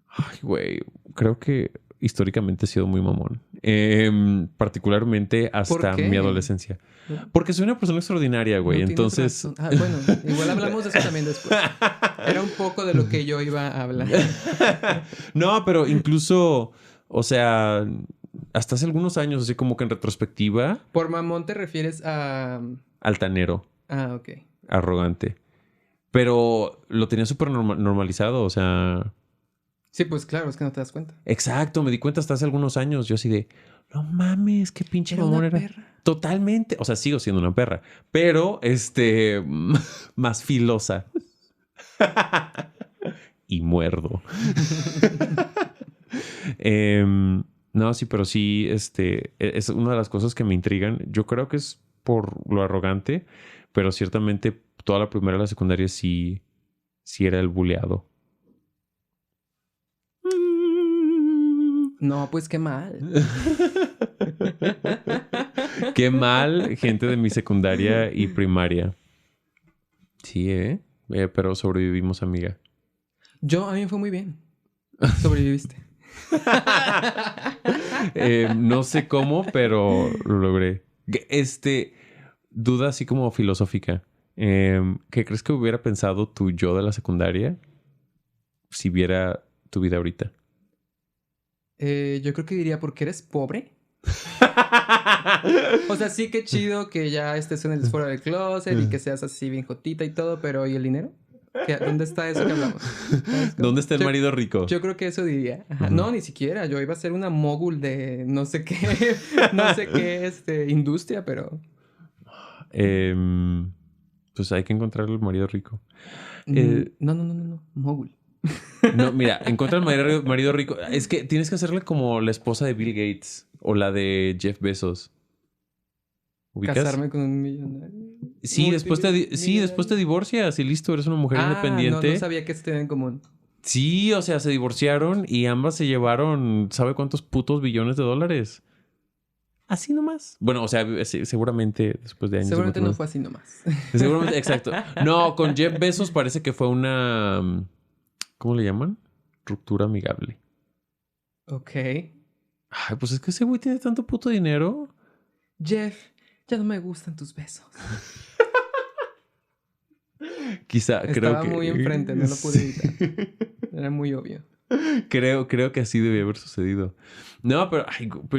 Ay, güey. Creo que históricamente he sido muy mamón. Particularmente hasta mi adolescencia. Porque soy una persona extraordinaria, güey. Entonces... bueno, igual hablamos de eso también después. Era un poco de lo que yo iba a hablar. No, pero incluso... O sea... Hasta hace algunos años, así como que en retrospectiva... ¿Por mamón te refieres a...? Altanero. Ah, ok. Arrogante. Pero lo tenía súper normalizado, o sea... Sí, pues claro, es que no te das cuenta. Exacto, me di cuenta hasta hace algunos años. Yo así de... No mames, qué pinche Era mamón una era. perra. Totalmente. O sea, sigo siendo una perra. Pero, más filosa. Y muerdo. No, sí, pero sí, es una de las cosas que me intrigan. Yo creo que es por lo arrogante, pero ciertamente toda la primera y la secundaria sí era el buleado. No, pues qué mal. Qué mal, gente de mi secundaria y primaria. Sí, pero sobrevivimos, amiga. A mí me fue muy bien. Sobreviviste. No sé cómo, pero lo logré. Duda así como filosófica. ¿Qué crees que hubiera pensado tu yo de la secundaria si viera tu vida ahorita? Yo creo que diría, ¿porque eres pobre? O sea, sí, qué chido que ya estés en el fuera del closet y que seas así bien jotita y todo, pero ¿y el dinero? ¿Dónde está eso que hablamos? ¿Sabes cómo? ¿Dónde está el marido rico? Yo creo que eso diría. Ajá. Ujú. No, ni siquiera. Yo iba a ser una mogul de no sé qué, no sé qué, industria, pero Pues hay que encontrar el marido rico. Eh, no. Mogul. no, mira, encuentra el marido rico. Es que tienes que hacerle como la esposa de Bill Gates o la de Jeff Bezos. ¿Ubicas? Casarme con un millonario. Sí, después te divorcias y listo, eres una mujer No independiente. sabía que esto tenía en común. Sí, o sea, se divorciaron y ambas se llevaron, ¿sabe cuántos putos billones de dólares? Así nomás. Bueno, o sea, seguramente después de años de Seguramente no matrimonio. fue así nomás. Seguramente, exacto. No, con Jeff Bezos parece que fue una, ¿cómo le llaman? Ruptura amigable. Ok. Ay, pues es que ese güey tiene tanto puto dinero. Jeff, ya no me gustan tus besos. Quizá, creo Estaba que... muy enfrente, no lo pude Sí. evitar. Era muy obvio. Creo que así debía haber sucedido. No, pero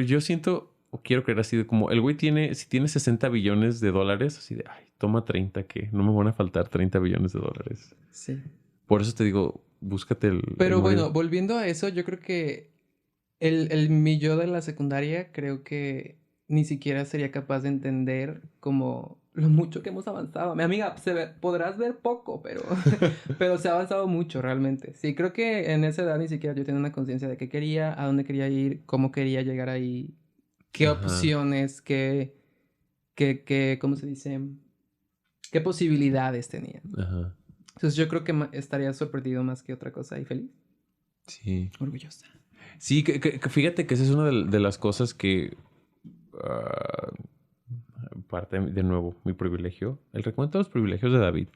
yo siento, o quiero creer así de como, el güey si tiene 60 billones de dólares, así de, ay, toma 30, que no me van a faltar 30 billones de dólares. Sí. Por eso te digo, búscate el Pero marido. bueno, volviendo a eso, yo creo que mi yo de la secundaria creo que ni siquiera sería capaz de entender como lo mucho que hemos avanzado. Mi amiga, podrás ver poco, pero, pero se ha avanzado mucho realmente. Sí, creo que en esa edad ni siquiera yo tenía una conciencia de qué quería, a dónde quería ir, cómo quería llegar ahí, qué Ajá, opciones, ¿cómo se dice? ¿Qué posibilidades tenía? ajá, Entonces yo creo que estaría sorprendido más que otra cosa y feliz. sí. Orgullosa. Sí, que fíjate que esa es una de las cosas que... ah, parte de nuevo, mi privilegio. El recuento de los privilegios de David.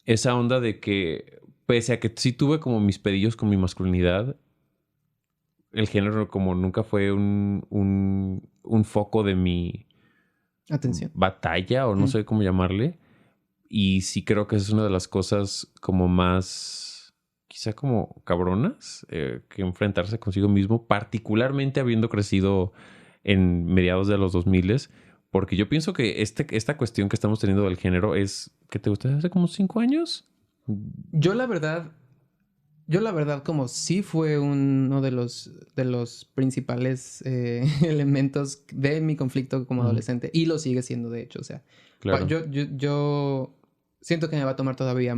Esa onda de que, pese a que sí tuve como mis pedillos con mi masculinidad, el género como nunca fue un foco de mi Atención. batalla o no sé cómo llamarle. Y sí creo que esa es una de las cosas como más, quizá como cabronas, que enfrentarse consigo mismo, particularmente habiendo crecido en mediados de los 2000, porque yo pienso que esta cuestión que estamos teniendo del género es, ¿qué te gusta? ¿Hace como 5 años? Yo la verdad, como sí fue uno de los principales elementos de mi conflicto como adolescente, y lo sigue siendo de hecho, o sea, Claro. yo siento que me va a tomar todavía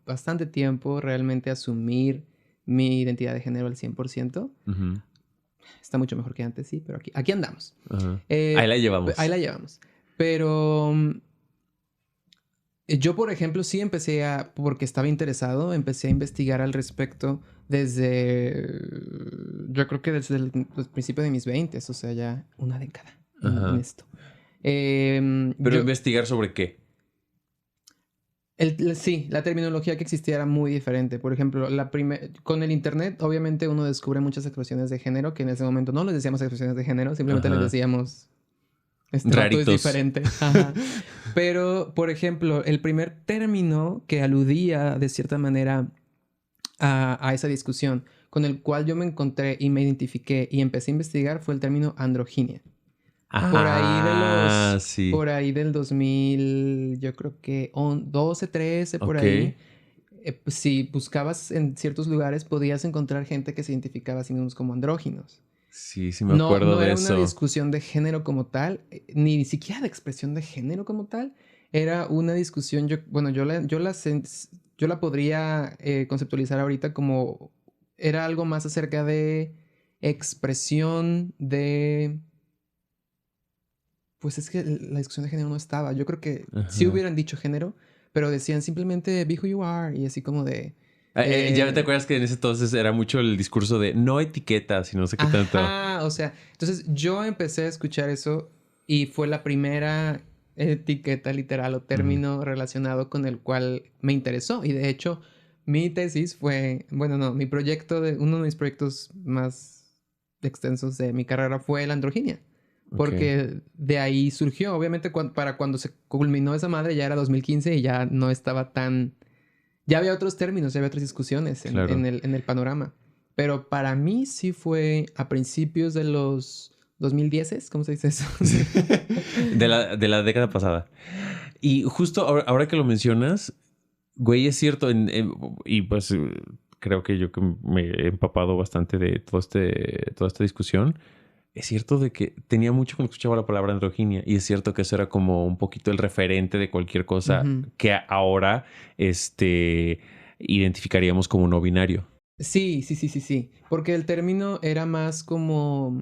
bastante tiempo realmente asumir mi identidad de género al 100%. Ujú. Está mucho mejor que antes, sí, pero aquí andamos. Ajá. Ahí la llevamos. Ahí la llevamos. Pero yo, por ejemplo, sí porque estaba interesado, empecé a investigar al respecto yo creo que desde el principio de mis 20, o sea, ya una década en Ajá. esto. Pero investigar sobre qué. Sí, la terminología que existía era muy diferente. Por ejemplo, con el internet, obviamente uno descubre muchas expresiones de género que en ese momento no les decíamos expresiones de género, simplemente les Ajá. decíamos, este vato es Raritos. diferente. Ajá. Pero, por ejemplo, el primer término que aludía de cierta manera a esa discusión, con el cual yo me encontré y me identifiqué y empecé a investigar, fue el término androginia. Sí. Por ahí del 2000, yo creo que 12, 13, por Ok. ahí. Si buscabas en ciertos lugares, podías encontrar gente que se identificaba a sí mismos como andróginos. Sí, sí me acuerdo No de era eso. una discusión de género como tal, ni siquiera de expresión de género como tal. Era una discusión, yo la podría conceptualizar ahorita como era algo más acerca de expresión de... Pues es que la discusión de género no estaba. Yo creo que sí Ajá. hubieran dicho género, pero decían simplemente be who you are y así como de... ¿Ya te eh, acuerdas que en ese entonces era mucho el discurso de no etiquetas y no sé qué tanto? Ajá, o sea, entonces yo empecé a escuchar eso y fue la primera etiqueta literal o Ujú. término relacionado con el cual me interesó. Y de hecho, mi tesis fue, bueno, no, mi proyecto uno de mis proyectos más extensos de mi carrera fue la androginia. Ok, Porque de ahí surgió, obviamente para cuando se culminó esa madre ya era 2015 y ya no estaba tan ya había otros términos, ya había otras discusiones claro. en el panorama. Pero para mí sí fue a principios de los 2010, ¿cómo se dice eso? De la década pasada. Y justo ahora que lo mencionas, güey, es cierto, y pues creo que yo que me he empapado bastante de toda esta discusión, es cierto de que tenía mucho cuando escuchaba la palabra androginia y es cierto que eso era como un poquito el referente de cualquier cosa Ujú. que ahora identificaríamos como no binario. Sí, sí, sí, sí, sí. Porque el término era más como...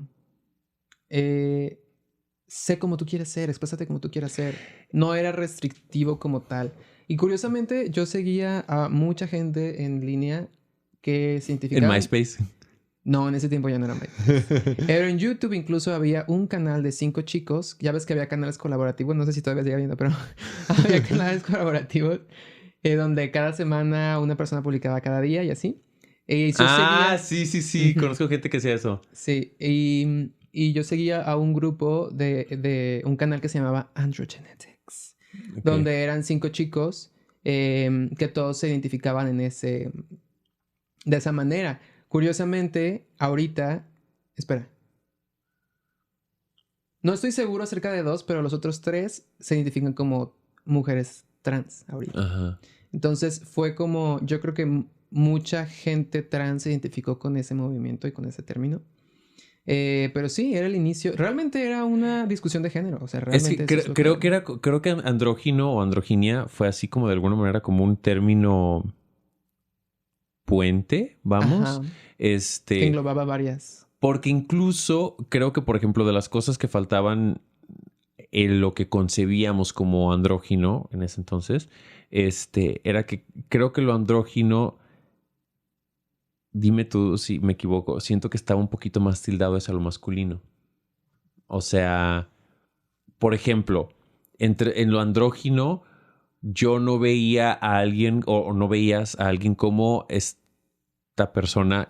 eh, sé como tú quieres ser, exprésate como tú quieras ser. No era restrictivo como tal. Y curiosamente yo seguía a mucha gente en línea que se En identificaban. MySpace. No, en ese tiempo ya no era MySpace. Pero en YouTube incluso había un canal de 5 chicos. Ya ves que había canales colaborativos. No sé si todavía sigue habiendo, pero había canales colaborativos donde cada semana una persona publicaba cada día y así. Y yo Ah, seguía... sí, sí, sí. Ujú, Conozco gente que hacía eso. sí, y yo seguía a un grupo de un canal que se llamaba Androgenetics, Ok. donde eran 5 chicos que todos se identificaban de esa manera. Curiosamente, ahorita, espera, no estoy seguro acerca de dos, pero los otros tres se identifican como mujeres trans ahorita. Ajá. Entonces fue como, yo creo que mucha gente trans se identificó con ese movimiento y con ese término. Pero sí, era el inicio. Realmente era una discusión de género. O sea, Es que realmente eso es lo que era. creo que andrógino o androginia fue así como de alguna manera como un término puente, vamos. Ajá. Que Este, englobaba varias. porque incluso creo que, por ejemplo, de las cosas que faltaban en lo que concebíamos como andrógino en ese entonces, era que creo que lo andrógino, dime tú si me equivoco, siento que estaba un poquito más tildado hacia lo masculino. O sea, por ejemplo, en lo andrógino, yo no veía a alguien o no veías a alguien como esta persona,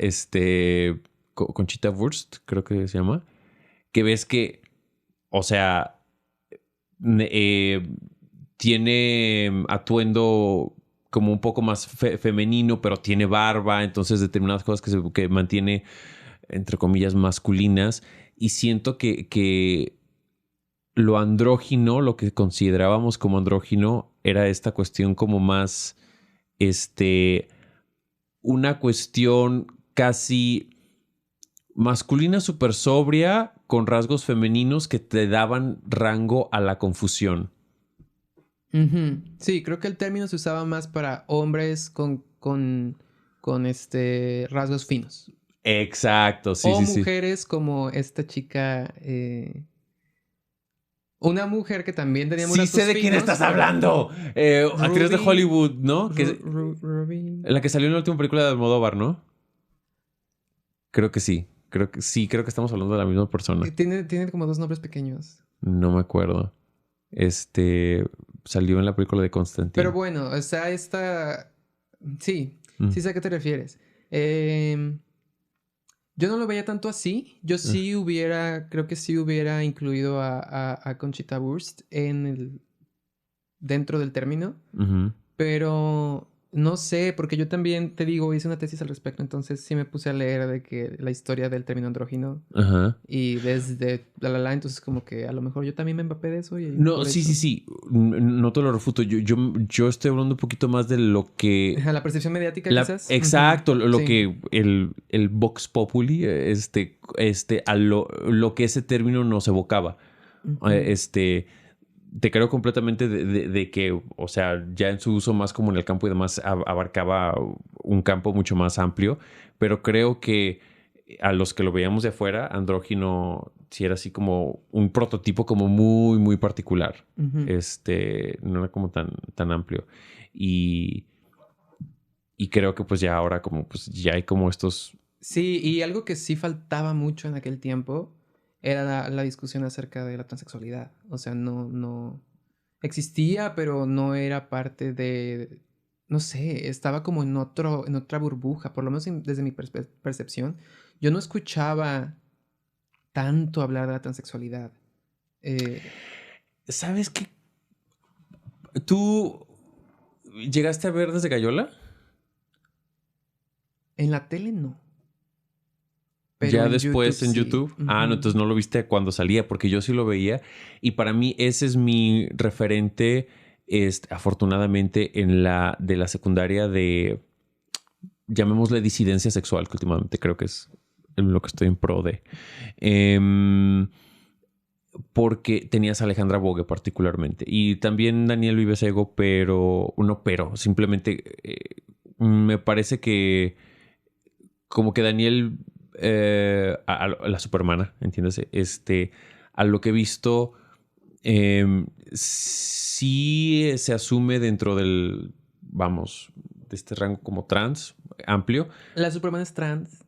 Conchita Wurst, creo que se llama, que ves que, o sea, eh, tiene atuendo como un poco más femenino, pero tiene barba, entonces determinadas cosas que mantiene, entre comillas, masculinas. Y siento que lo andrógino, lo que considerábamos como andrógino, era esta cuestión como más, este, una cuestión casi masculina súper sobria con rasgos femeninos que te daban rango a la confusión. Ujú. Sí, creo que el término se usaba más para hombres con rasgos finos. Exacto, sí, O sí, sí. mujeres como esta chica. Una mujer que también tenía Sí sé rasgos de quién finos, estás pero. hablando. Actriz de Ruby. Hollywood, ¿no? Ruby. La que salió en la última película de Almodóvar, ¿no? Creo que sí. Creo que estamos hablando de la misma persona. Tiene como dos nombres pequeños. No me acuerdo. Este salió en la película de Pero Constantine. bueno, o sea, esta... Sí, Mm, sí sé a qué te refieres. Em, yo no lo veía tanto así. Yo ah, sí hubiera, creo que sí hubiera incluido a Conchita Wurst dentro del término. ujú. Pero No sé, porque yo también, te digo, hice una tesis al respecto, entonces sí me puse a leer de que la historia del término andrógino Ajá. y desde entonces como que a lo mejor yo también me empapé de eso y No, por sí, eso... sí, sí. No te lo refuto. Yo estoy hablando un poquito más de lo que... Ajá, la percepción mediática quizás. Ujú. Exacto, lo Sí. que el Vox Populi, a lo que ese término nos evocaba. Ujú. Te creo completamente de que, o sea, ya en su uso más como en el campo y demás abarcaba un campo mucho más amplio, pero creo que a los que lo veíamos de afuera, andrógino sí era así como un prototipo como muy, muy particular. Ujú. No era como tan amplio. Y, y creo que pues ya ahora como pues ya hay como estos... Sí, y algo que sí faltaba mucho en aquel tiempo era la discusión acerca de la transexualidad. O sea, no existía, pero no era parte de, no sé, estaba como en otra burbuja, por lo menos desde mi percepción. Yo no escuchaba tanto hablar de la transexualidad. Eh, ¿Sabes qué? ¿Tú llegaste a ver desde Gallola? en la tele no, pero Ya en YouTube después en sí. YouTube. Ah, no, Ujú. entonces no lo viste cuando salía, porque yo sí lo veía. Y para mí ese es mi referente, afortunadamente, en la de la secundaria de, llamémosle disidencia sexual, que últimamente creo que es en lo que estoy en pro de. Em, Porque tenías a Alejandra Bogue particularmente. Y también Daniel Vivesego, pero no, pero simplemente me parece que como que Daniel, a la supermana, entiéndase, a lo que he visto, sí se asume dentro del, vamos, de este rango como trans amplio. La Superman es trans,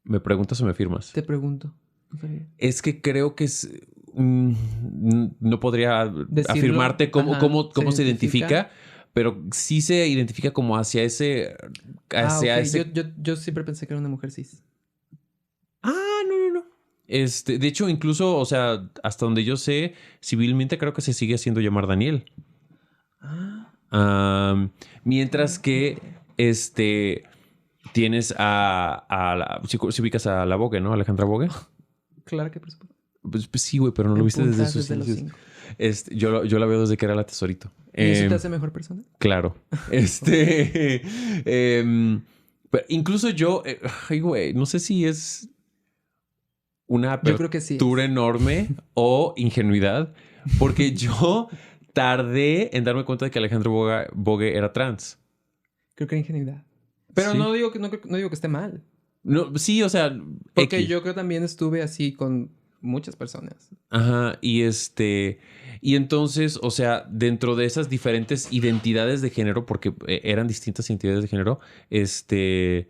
¿Me preguntas o me firmas? te pregunto. No sabía. Es que creo que es, no podría Decirlo, afirmarte ajá, se cómo se identifica. identifica, pero sí se identifica como Ah, ok, hacia ese. yo siempre pensé que era una mujer cis. Ah, no, no, no. De hecho, incluso, o sea, hasta donde yo sé, civilmente creo que se sigue haciendo llamar Daniel. Ah, Am, Mientras ah, que, ok. tienes si ubicas a la Vogue, ¿no? Alejandra Vogue. Claro que por supuesto. Pues sí, güey, pero no lo En viste desde puntas sus desde los inicios. 5. Yo la veo desde que era la Tesorito. ¿Y eso te hace mejor persona? Claro. Ok. Em, pero incluso yo, ay, güey, no sé si es una Yo creo que sí apertura es. enorme o ingenuidad, porque yo tardé en darme cuenta de que Alejandro Bogue era trans. Creo que era ingenuidad. Pero Sí. no digo no digo que esté mal. No, sí, o sea, Porque X. yo creo que también estuve así con muchas personas. Ajá, y entonces, o sea, dentro de esas diferentes identidades de género, porque eran distintas identidades de género, eh,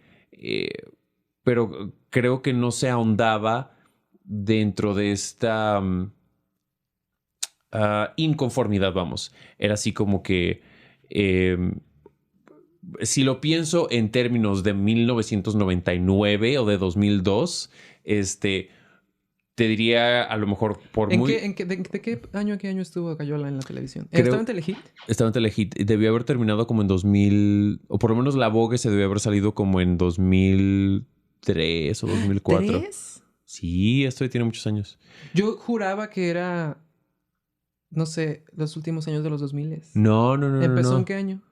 pero creo que no se ahondaba dentro de esta inconformidad, vamos. Era así como que, si lo pienso en términos de 1999 o de 2002, te diría a lo mejor por muy, De qué año a qué año estuvo Cayola en la televisión? ¿Estaba en creo, Telehit? estaba en Telehit, debió haber terminado como en 2000, o por lo menos la Vogue se debió haber salido como en 2003 o 2004. ¿Tres? Sí, esto ya tiene muchos años. Yo juraba que era, no sé, los últimos años de los 2000. No, no, no, no, ¿Empezó en no. qué año?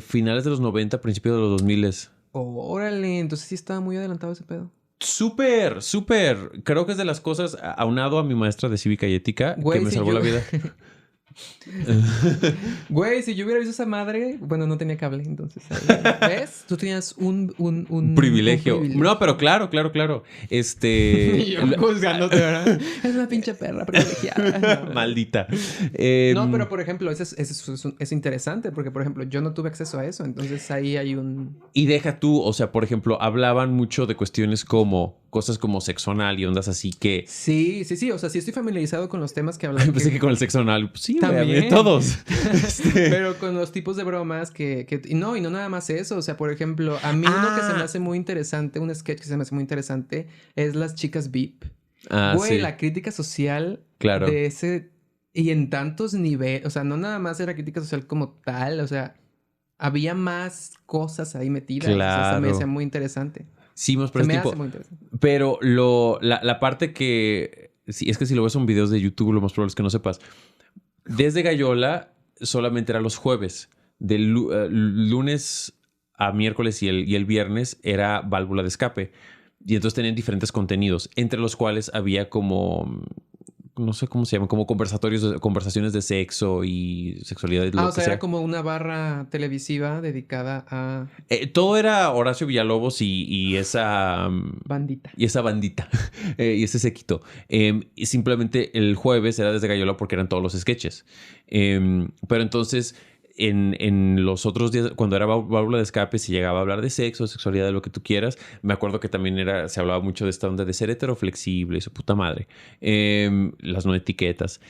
Finales de los 90, principios de los 2000. Órale, entonces sí estaba muy adelantado ese pedo. Súper, súper. Creo que es de las cosas, aunado a mi maestra de cívica y ética, que Güey, me si salvó yo... la vida. Güey, si yo hubiera visto esa madre, bueno, no tenía cable, entonces ahí. ¿Ves? Tú tenías un Privilegio. No, pero privilegio. claro, claro, claro. Y yo juzgándote, ¿verdad? Es una pinche perra privilegiada. No, ¿verdad? Maldita. No, pero por ejemplo, es interesante porque, por ejemplo, yo no tuve acceso a eso, entonces ahí hay un... Y deja tú, o sea, por ejemplo, hablaban mucho de cuestiones como cosas como sexo anal y ondas así que Sí, sí, sí, o sea, sí estoy familiarizado con los temas que pensé que que con el sexo anal, pues sí, güey, a mí de también, todos. Este, pero con los tipos de bromas y no nada más eso, o sea, por ejemplo, a mí uno que se me Ah, hace muy interesante, un sketch que se me hace muy interesante, es las chicas VIP. Güey, sí, la crítica social claro. de ese, y en tantos niveles, o sea, no nada más era crítica social como tal, o sea, había más cosas ahí metidas. O sea, se me hacía muy interesante. Sí, más por ese tipo. Muy interesante. Pero la parte que... Sí, es que si lo ves en videos de YouTube, lo más probable es que no sepas. Desde Gallola solamente era los jueves. De lunes a miércoles y el viernes era válvula de escape. Y entonces tenían diferentes contenidos, entre los cuales había como... No sé cómo se llaman, como conversaciones de sexo y sexualidad. O sea, era como una barra televisiva dedicada a... todo era Horacio Villalobos y esa... bandita. Y esa bandita. Y ese séquito. Y simplemente el jueves era desde Gallola porque eran todos los sketches. Pero entonces... En los otros días, cuando era válvula de escape, se llegaba a hablar de sexo, sexualidad, de lo que tú quieras. Me acuerdo que también se hablaba mucho de esta onda de ser heteroflexible, su puta madre. Las no etiquetas.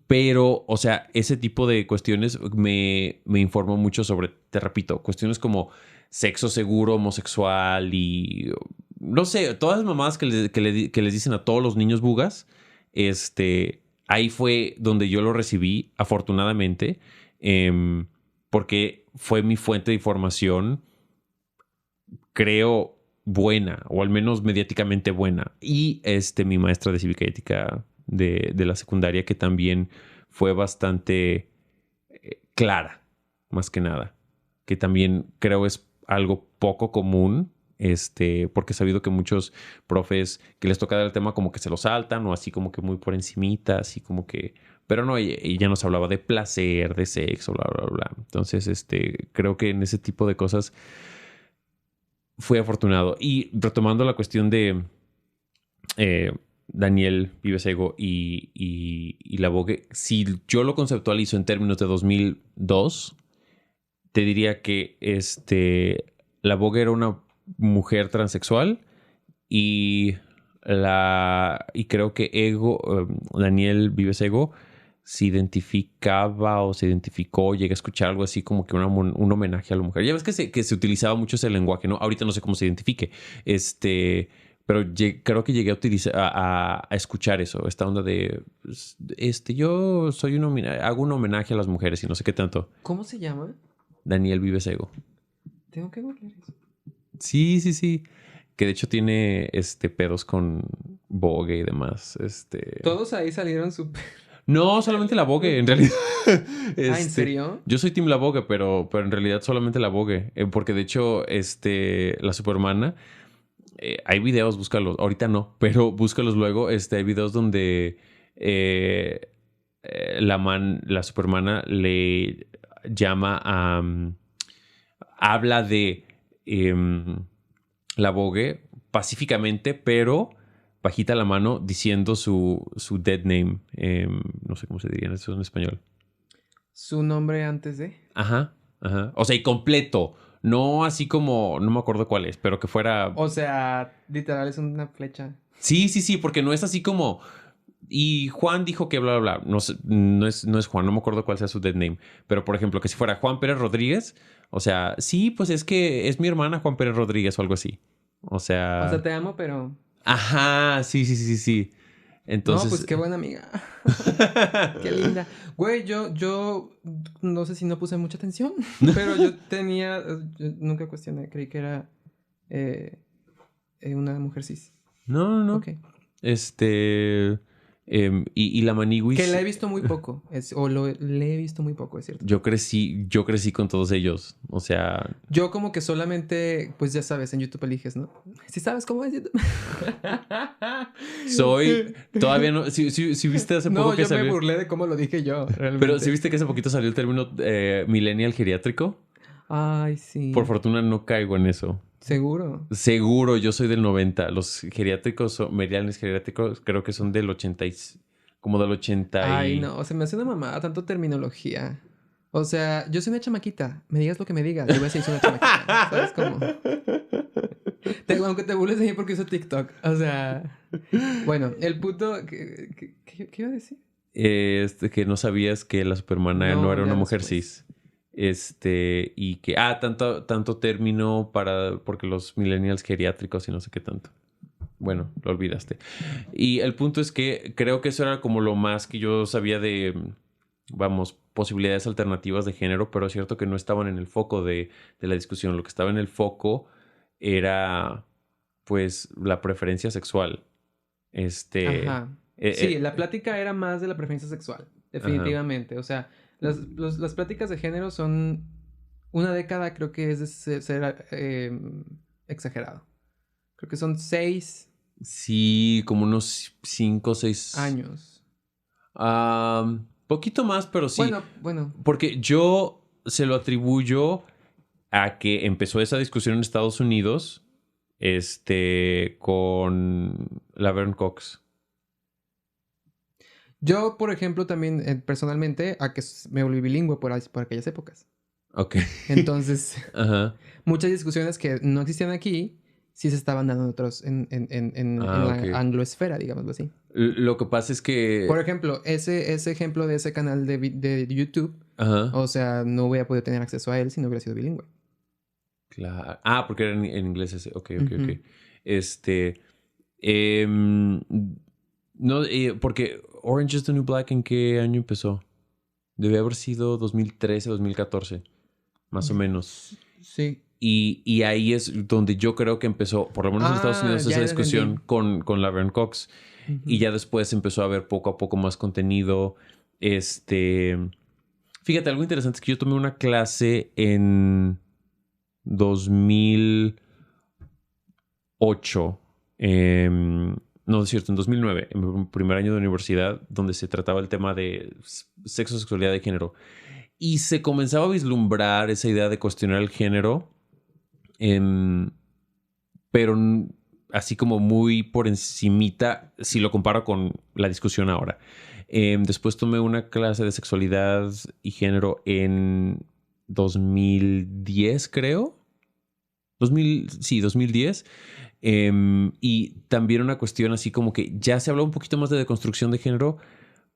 Pero, o sea, ese tipo de cuestiones me informó mucho sobre, te repito, cuestiones como sexo seguro, homosexual y... No sé, todas las mamadas que les dicen a todos los niños bugas, ahí fue donde yo lo recibí, afortunadamente, porque fue mi fuente de información, creo, buena, o al menos mediáticamente buena. Y mi maestra de cívica y ética de la secundaria, que también fue bastante clara, más que nada. Que también creo es algo poco común, porque he sabido que muchos profes que les toca dar el tema como que se lo saltan o así como que muy por encimita, así como que... Pero no, ella nos hablaba de placer, de sexo, bla, bla, bla. Entonces, creo que en ese tipo de cosas fui afortunado. Y retomando la cuestión de Daniel Vivesego y la Vogue, si yo lo conceptualizo en términos de 2002, te diría que la Vogue era una mujer transexual y creo que Daniel Vivesego se identificaba o se identificó, llegué a escuchar algo así como que un homenaje a la mujer. Ya ves que se utilizaba mucho ese lenguaje, ¿no? Ahorita no sé cómo se identifique. Pero creo que llegué a utilizar a escuchar eso, esta onda de yo soy hago un homenaje a las mujeres y no sé qué tanto. ¿Cómo se llama? Daniel Vivesego. Tengo que googlear eso. Sí. Que de hecho tiene pedos con Vogue y demás. Todos ahí salieron súper... No, solamente la Vogue, en realidad. ¿En serio? Yo soy Team La Vogue, pero en realidad solamente la Vogue. Porque de hecho, la Supermana, hay videos, búscalos. Ahorita no, pero búscalos luego. Hay videos donde la Supermana le llama a... habla de la Vogue pacíficamente, pero bajita la mano diciendo su dead name. No sé cómo se diría eso en español. ¿Su nombre antes de? Ajá. O sea, y completo. No así como... No me acuerdo cuál es, pero que fuera... O sea, literal es una flecha. Sí, porque no es así como... Y Juan dijo que bla, bla, bla. No es Juan, no me acuerdo cuál sea su dead name. Pero, por ejemplo, que si fuera Juan Pérez Rodríguez, o sea, sí, pues es que es mi hermana Juan Pérez Rodríguez o algo así. O sea, te amo, pero... Ajá, sí. Entonces... No, pues qué buena amiga. Qué linda. Güey, yo no sé si no puse mucha atención, pero yo nunca cuestioné, creí que era una mujer cis. No. Ok. Y la Maniwis... Que la he visto muy poco. Le he visto muy poco, es cierto. Yo crecí con todos ellos. O sea... Yo como que solamente, pues ya sabes, en YouTube eliges, ¿no? Si sabes cómo es YouTube. Todavía no... Si viste hace poco que salió... No, yo me burlé de cómo lo dije yo, realmente. Pero si viste que hace poquito salió el término millennial geriátrico. Ay, sí. Por fortuna no caigo en eso. ¿Seguro? Yo soy del 90. Los geriátricos o millennials geriátricos creo que son del 80 como del 80 Ay, no. Se me hace una mamada tanto terminología. O sea, yo soy una chamaquita. Me digas lo que me digas. Yo voy a decir soy una chamaquita. ¿Sabes cómo? Aunque te burles de mí porque uso TikTok. O sea... Bueno, el puto... ¿Qué iba a decir? Que no sabías que la Supermana no era una mujer cis. Y que... tanto término porque los millennials geriátricos y no sé qué tanto. Bueno, lo olvidaste. Y el punto es que creo que eso era como lo más que yo sabía de vamos, posibilidades alternativas de género, pero es cierto que no estaban en el foco de la discusión. Lo que estaba en el foco era, pues, la preferencia sexual. Ajá. Sí, la Eh, plática era más de la preferencia sexual, ajá. definitivamente. O sea, las pláticas de género son una década, creo que es de ser, exagerado. Creo que son Sí, como unos 5 o 6. años. Poquito más, pero sí. Bueno. Porque yo se lo atribuyo a que empezó esa discusión en Estados Unidos, con Laverne Cox. Yo, por ejemplo, también personalmente, a que me volví bilingüe por aquellas épocas. Ok. Entonces, Ajá. muchas discusiones que no existían aquí, sí se estaban dando en otros, en Ah, la ok. angloesfera, digámoslo así. Lo que pasa es Por que... ejemplo, ese ejemplo de ese canal de YouTube, Ajá. o sea, no hubiera podido tener acceso a él si no hubiera sido bilingüe. Claro. Ah, porque era en inglés ese. Ok, ok, ok. Ujú. Este... em, no, porque Orange is the New Black, ¿en qué año empezó? Debe haber sido 2013, 2014, más o menos. Sí. Y ahí es donde yo creo que empezó, por lo menos en Estados Ah, Unidos, ya esa te entendí. discusión con Laverne Cox. Y Ujú. ya después empezó a haber poco a poco más contenido. Este. Fíjate, algo interesante es que yo tomé una clase en 2008. No, es cierto, en 2009, en mi primer año de universidad, donde se trataba el tema de sexo, sexualidad y género. Y se comenzaba a vislumbrar esa idea de cuestionar el género, em, pero así como muy por encimita, si lo comparo con la discusión ahora. Después tomé una clase de sexualidad y género en 2010, creo. 2010. Y también una cuestión así como que ya se habló un poquito más de deconstrucción de género,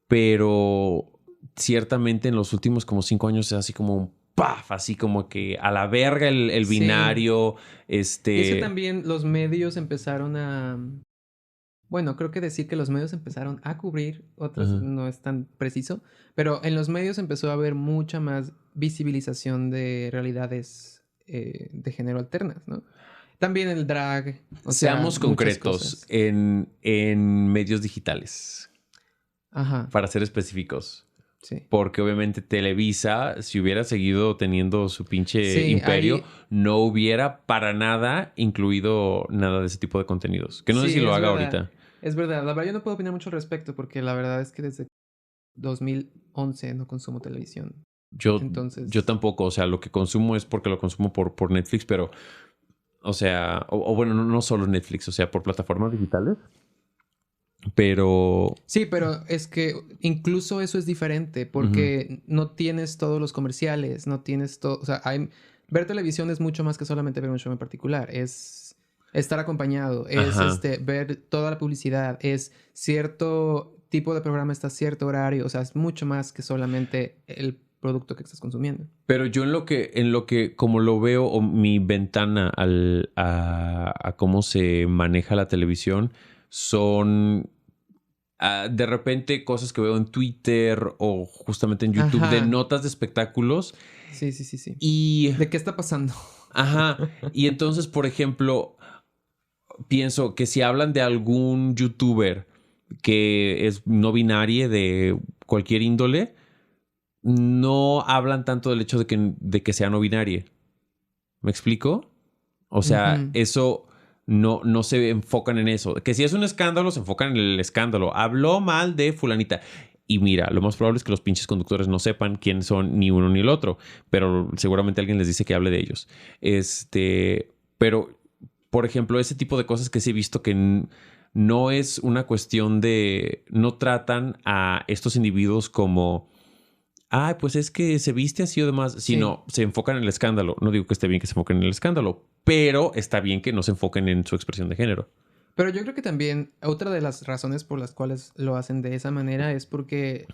pero ciertamente en los últimos como 5 años es así como un ¡paf! Así como que a la verga el Sí. binario, Y es que también los medios empezaron a... Bueno, creo que decir que los medios empezaron a cubrir, otras Ajá. no es tan preciso, pero en los medios empezó a haber mucha más visibilización de realidades de género alternas, ¿no? También el drag, o sea, Seamos muchas concretos cosas. en medios digitales, Ajá, para ser específicos. sí. Porque obviamente Televisa, si hubiera seguido teniendo su pinche Sí, imperio, ahí, no hubiera para nada incluido nada de ese tipo de contenidos. Que no sé sí, si lo es haga verdad. ahorita. Es verdad. La verdad, yo no puedo opinar mucho al respecto porque la verdad es que desde 2011 no consumo televisión. Yo Entonces, tampoco, o sea, lo que consumo es porque lo consumo por Netflix, pero, o sea, o bueno, no solo Netflix, o sea, por plataformas digitales. Pero, sí, pero es que incluso eso es diferente ujú, porque no tienes todos los comerciales, no tienes todo, o sea, ver televisión es mucho más que solamente ver un show en particular, es estar acompañado, es ajá. ver toda la publicidad, es cierto tipo de programa está a cierto horario, o sea, es mucho más que solamente el producto que estás consumiendo. Pero yo en lo que, como lo veo, o mi ventana a cómo se maneja la televisión, son de repente cosas que veo en Twitter o justamente en YouTube de Ajá, notas de espectáculos. sí, sí, sí, sí. Y, ¿De qué está pasando? ajá, y entonces, por ejemplo, pienso que si hablan de algún youtuber que es no binario de cualquier índole, no hablan tanto del hecho de que sea no binario. ¿Me explico? O sea, Ujú. eso no se enfocan en eso. Que si es un escándalo, se enfocan en el escándalo. Habló mal de fulanita. Y mira, lo más probable es que los pinches conductores no sepan quién son ni uno ni el otro, pero seguramente alguien les dice que hable de ellos. Pero, por ejemplo, ese tipo de cosas que sí he visto que no es una cuestión de, no tratan a estos individuos como pues es que se viste así o demás, Sí. sino se enfocan en el escándalo. No digo que esté bien que se enfoquen en el escándalo, pero está bien que no se enfoquen en su expresión de género. Pero yo creo que también otra de las razones por las cuales lo hacen de esa manera es porque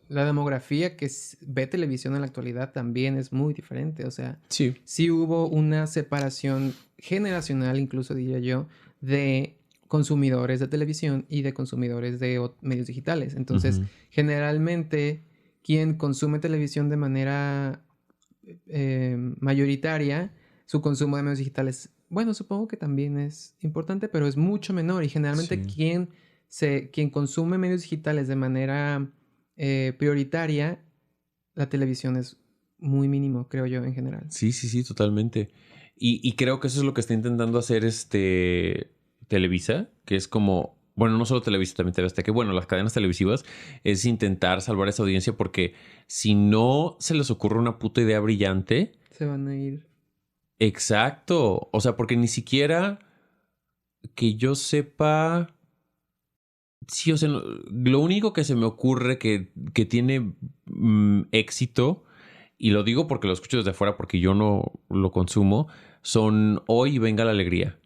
la demografía que ve televisión en la actualidad también es muy diferente. O sea, Sí. sí hubo una separación generacional, incluso diría yo, de consumidores de televisión y de consumidores de medios digitales. Entonces, Ujú. generalmente quien consume televisión de manera mayoritaria, su consumo de medios digitales, bueno, supongo que también es importante, pero es mucho menor. Y generalmente Sí. quien consume medios digitales de manera prioritaria, la televisión es muy mínimo, creo yo, en general. Sí, totalmente. Y creo que eso es lo que está intentando hacer Televisa, que es como, bueno, no solo Televisa, también TV Azteca, que bueno, las cadenas televisivas, es intentar salvar esa audiencia porque si no se les ocurre una puta idea brillante, Se van a ir. exacto, o sea, porque ni siquiera que yo sepa, sí, o sea, lo único que se me ocurre que tiene éxito, y lo digo porque lo escucho desde afuera porque yo no lo consumo, son Hoy y Venga la Alegría.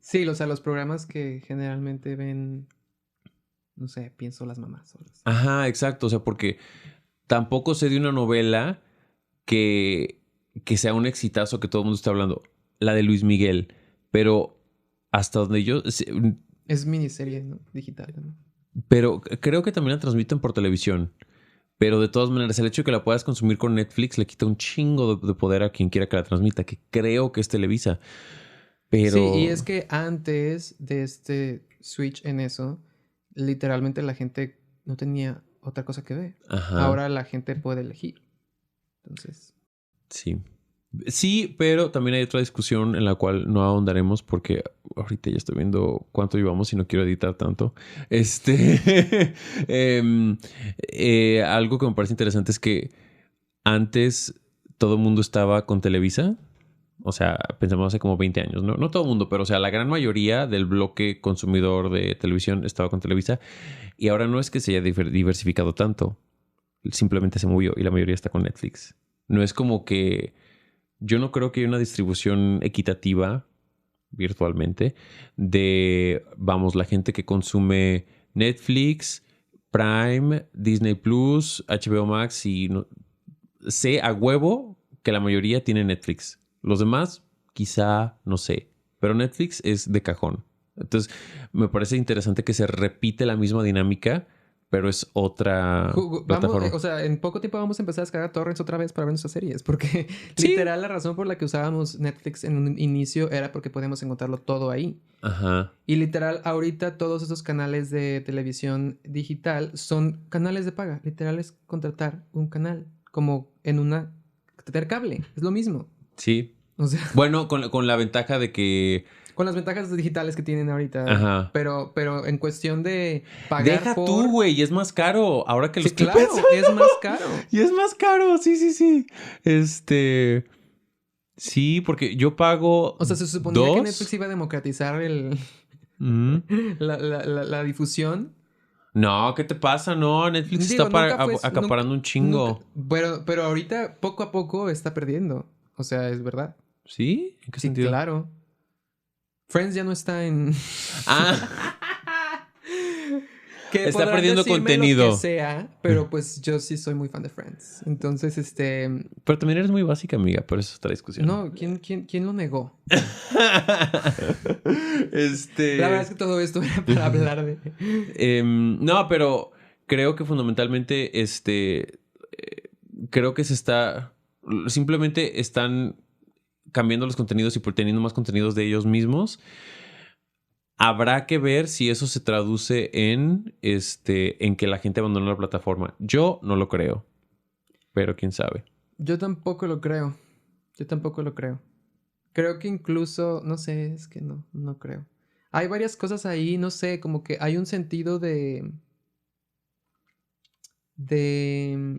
Sí, o sea, los programas que generalmente ven, no sé, pienso las mamás solas. Ajá, exacto, o sea, porque tampoco sé de una novela que, que sea un exitazo que todo el mundo está hablando, la de Luis Miguel, pero hasta donde yo... Es miniserie, ¿no? Digital también. Pero creo que también la transmiten por televisión. Pero de todas maneras, el hecho de que la puedas consumir con Netflix le quita un chingo de poder a quien quiera que la transmita, que creo que es Televisa. Sí, y Pero... es que antes de este switch en eso, literalmente la gente no tenía otra cosa que ver. Ajá, Ahora la gente puede elegir. Entonces, sí. Sí, pero también hay otra discusión en la cual no ahondaremos porque ahorita ya estoy viendo cuánto llevamos y no quiero editar tanto. em, algo que me parece interesante es que antes todo el mundo estaba con Televisa. O sea, pensamos hace como 20 años, ¿no? No todo el mundo, pero o sea, la gran mayoría del bloque consumidor de televisión estaba con Televisa y ahora no es que se haya diversificado tanto, simplemente se movió y la mayoría está con Netflix. No es como que yo no creo que haya una distribución equitativa virtualmente de, vamos, la gente que consume Netflix, Prime, Disney Plus, HBO Max y sé a huevo que la mayoría tiene Netflix. Los demás, quizá, no sé. Pero Netflix es de cajón. Entonces, me parece interesante que se repite la misma dinámica, pero es otra vamos, plataforma. o sea, en poco tiempo vamos a empezar a descargar torrents otra vez para ver nuestras series, porque Sí. literal la razón por la que usábamos Netflix en un inicio era porque podíamos encontrarlo todo ahí. Ajá. Y literal, ahorita todos esos canales de televisión digital son canales de paga. Literal es contratar un canal, como en una... tener cable, es lo mismo. Sí. O sea, Bueno, con la ventaja de que... con las ventajas digitales que tienen ahorita. Ajá. Pero en cuestión de pagar Deja tú, por... güey. Es más caro. Ahora que lo Sí, estoy claro, pensando. es más caro. Y es más caro. Sí. Sí, porque yo pago O sea, se suponía que Netflix 2. iba a democratizar Mm. la difusión. No, ¿qué te pasa? No, Netflix está Digo, nunca fue... Nunca, acaparando un nunca, chingo. pero ahorita, poco a poco, está perdiendo. O sea, es verdad. ¿Sí? ¿En qué Sí, sentido? claro. Friends ya no está en... Ah, Que está podrán perdiendo decirme lo que contenido. sea, pero pues yo sí soy muy fan de Friends. Entonces, Pero también eres muy básica, amiga, por eso es otra discusión. no, ¿quién lo negó? La verdad es este. que todo esto era para hablar de... No, pero creo que fundamentalmente, creo que se está. Simplemente están cambiando los contenidos y teniendo más contenidos de ellos mismos. Habrá que ver si eso se traduce en que la gente abandone la plataforma. Yo no lo creo, pero quién sabe. Yo tampoco lo creo. Yo tampoco lo creo. Creo que incluso, no sé, es que no creo. Hay varias cosas ahí, no sé, como que hay un sentido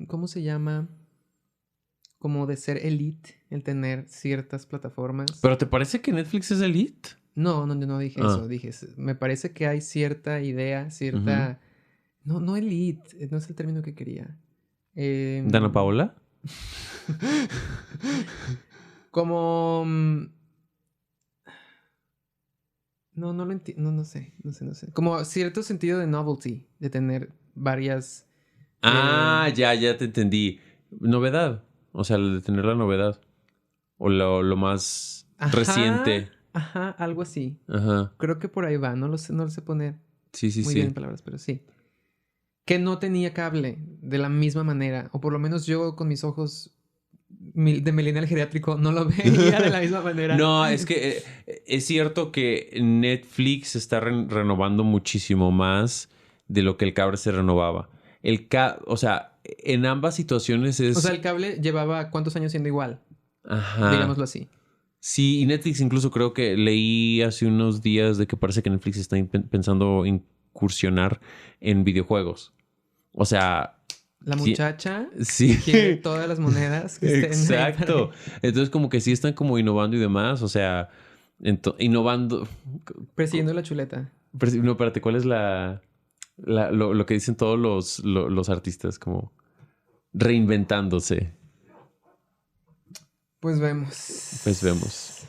¿cómo se llama? Como de ser elite, el tener ciertas plataformas. ¿Pero te parece que Netflix es elite? No dije Ah, eso, dije, me parece que hay cierta idea, ujú. cierta... No elite, no es el término que quería. ¿Dana Em, Paola? como... no lo entiendo, no sé. Como cierto sentido de novelty, de tener varias... Ah, ya te entendí. Novedad. O sea, el de tener la novedad. O lo más reciente. Algo así. Ajá. Creo que por ahí va, no lo sé poner Sí, sí, muy bien en sí. palabras, pero sí. Que no tenía cable. de la misma manera. O por lo menos yo con mis ojos de millennial geriátrico no lo veía de la misma manera. No, es que es cierto que Netflix está renovando muchísimo más de lo que el cable se renovaba. O sea, en ambas situaciones es... O sea, el cable llevaba ¿cuántos años siendo igual? Ajá. Digámoslo así. Sí, y Netflix incluso creo que leí hace unos días de que parece que Netflix está pensando incursionar en videojuegos. O sea... La muchacha sí. quiere todas las monedas que estén. Exacto. Entonces como que sí están como innovando y demás. O sea, innovando. Persiguiendo la chuleta. No, espérate, ¿cuál es lo que dicen todos los artistas? Como reinventándose. Pues vemos. Pues vemos.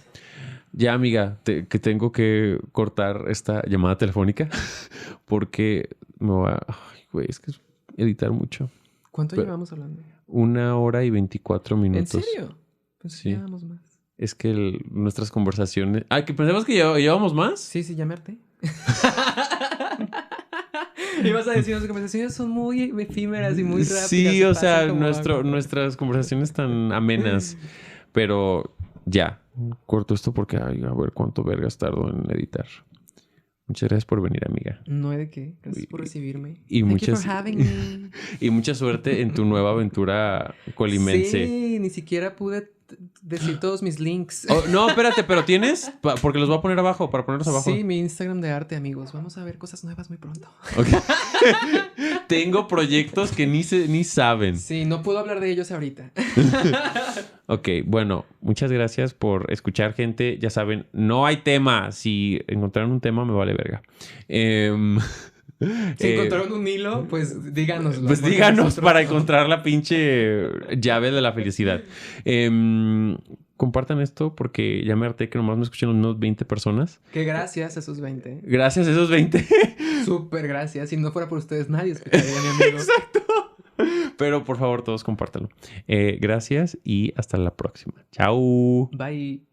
Ya, amiga, que tengo que cortar esta llamada telefónica porque me va... Ay, güey, es que es editar mucho. ¿Cuánto llevamos hablando? 1 hora y 24 minutos. ¿En serio? Pues sí. llevamos más. Es que nuestras conversaciones... Ah, ¿que pensamos que llevamos más? Sí, llamarte. Ibas a decir, nuestras conversaciones son muy efímeras y muy rápidas. Sí, o sea, nuestras conversaciones tan amenas. Pero ya, corto esto porque a ver cuánto vergas tardo en editar. Muchas gracias por venir, amiga. No hay de qué. Gracias por recibirme. Y Thank you for having me. Y mucha suerte en tu nueva aventura colimense. Sí, ni siquiera pude decir todos mis links. Oh, no, espérate, pero ¿tienes? Porque los voy a poner abajo, para ponerlos abajo. Sí, mi Instagram de arte, amigos. Vamos a ver cosas nuevas muy pronto. Okay. Tengo proyectos que ni saben. Sí, no puedo hablar de ellos ahorita. Ok, bueno, muchas gracias por escuchar, gente. Ya saben, no hay tema. Si encontraron un tema, me vale verga. Si encontraron un hilo, pues díganoslo. Pues díganos para encontrar la pinche llave de la felicidad. Compartan esto porque ya me harté que nomás me escuchen unos 20 personas. Que gracias a esos 20. Gracias a esos 20. Súper gracias. Si no fuera por ustedes, nadie escucharía, mi amigo. Exacto. Pero por favor, todos compártanlo. Gracias y hasta la próxima. Chao. Bye.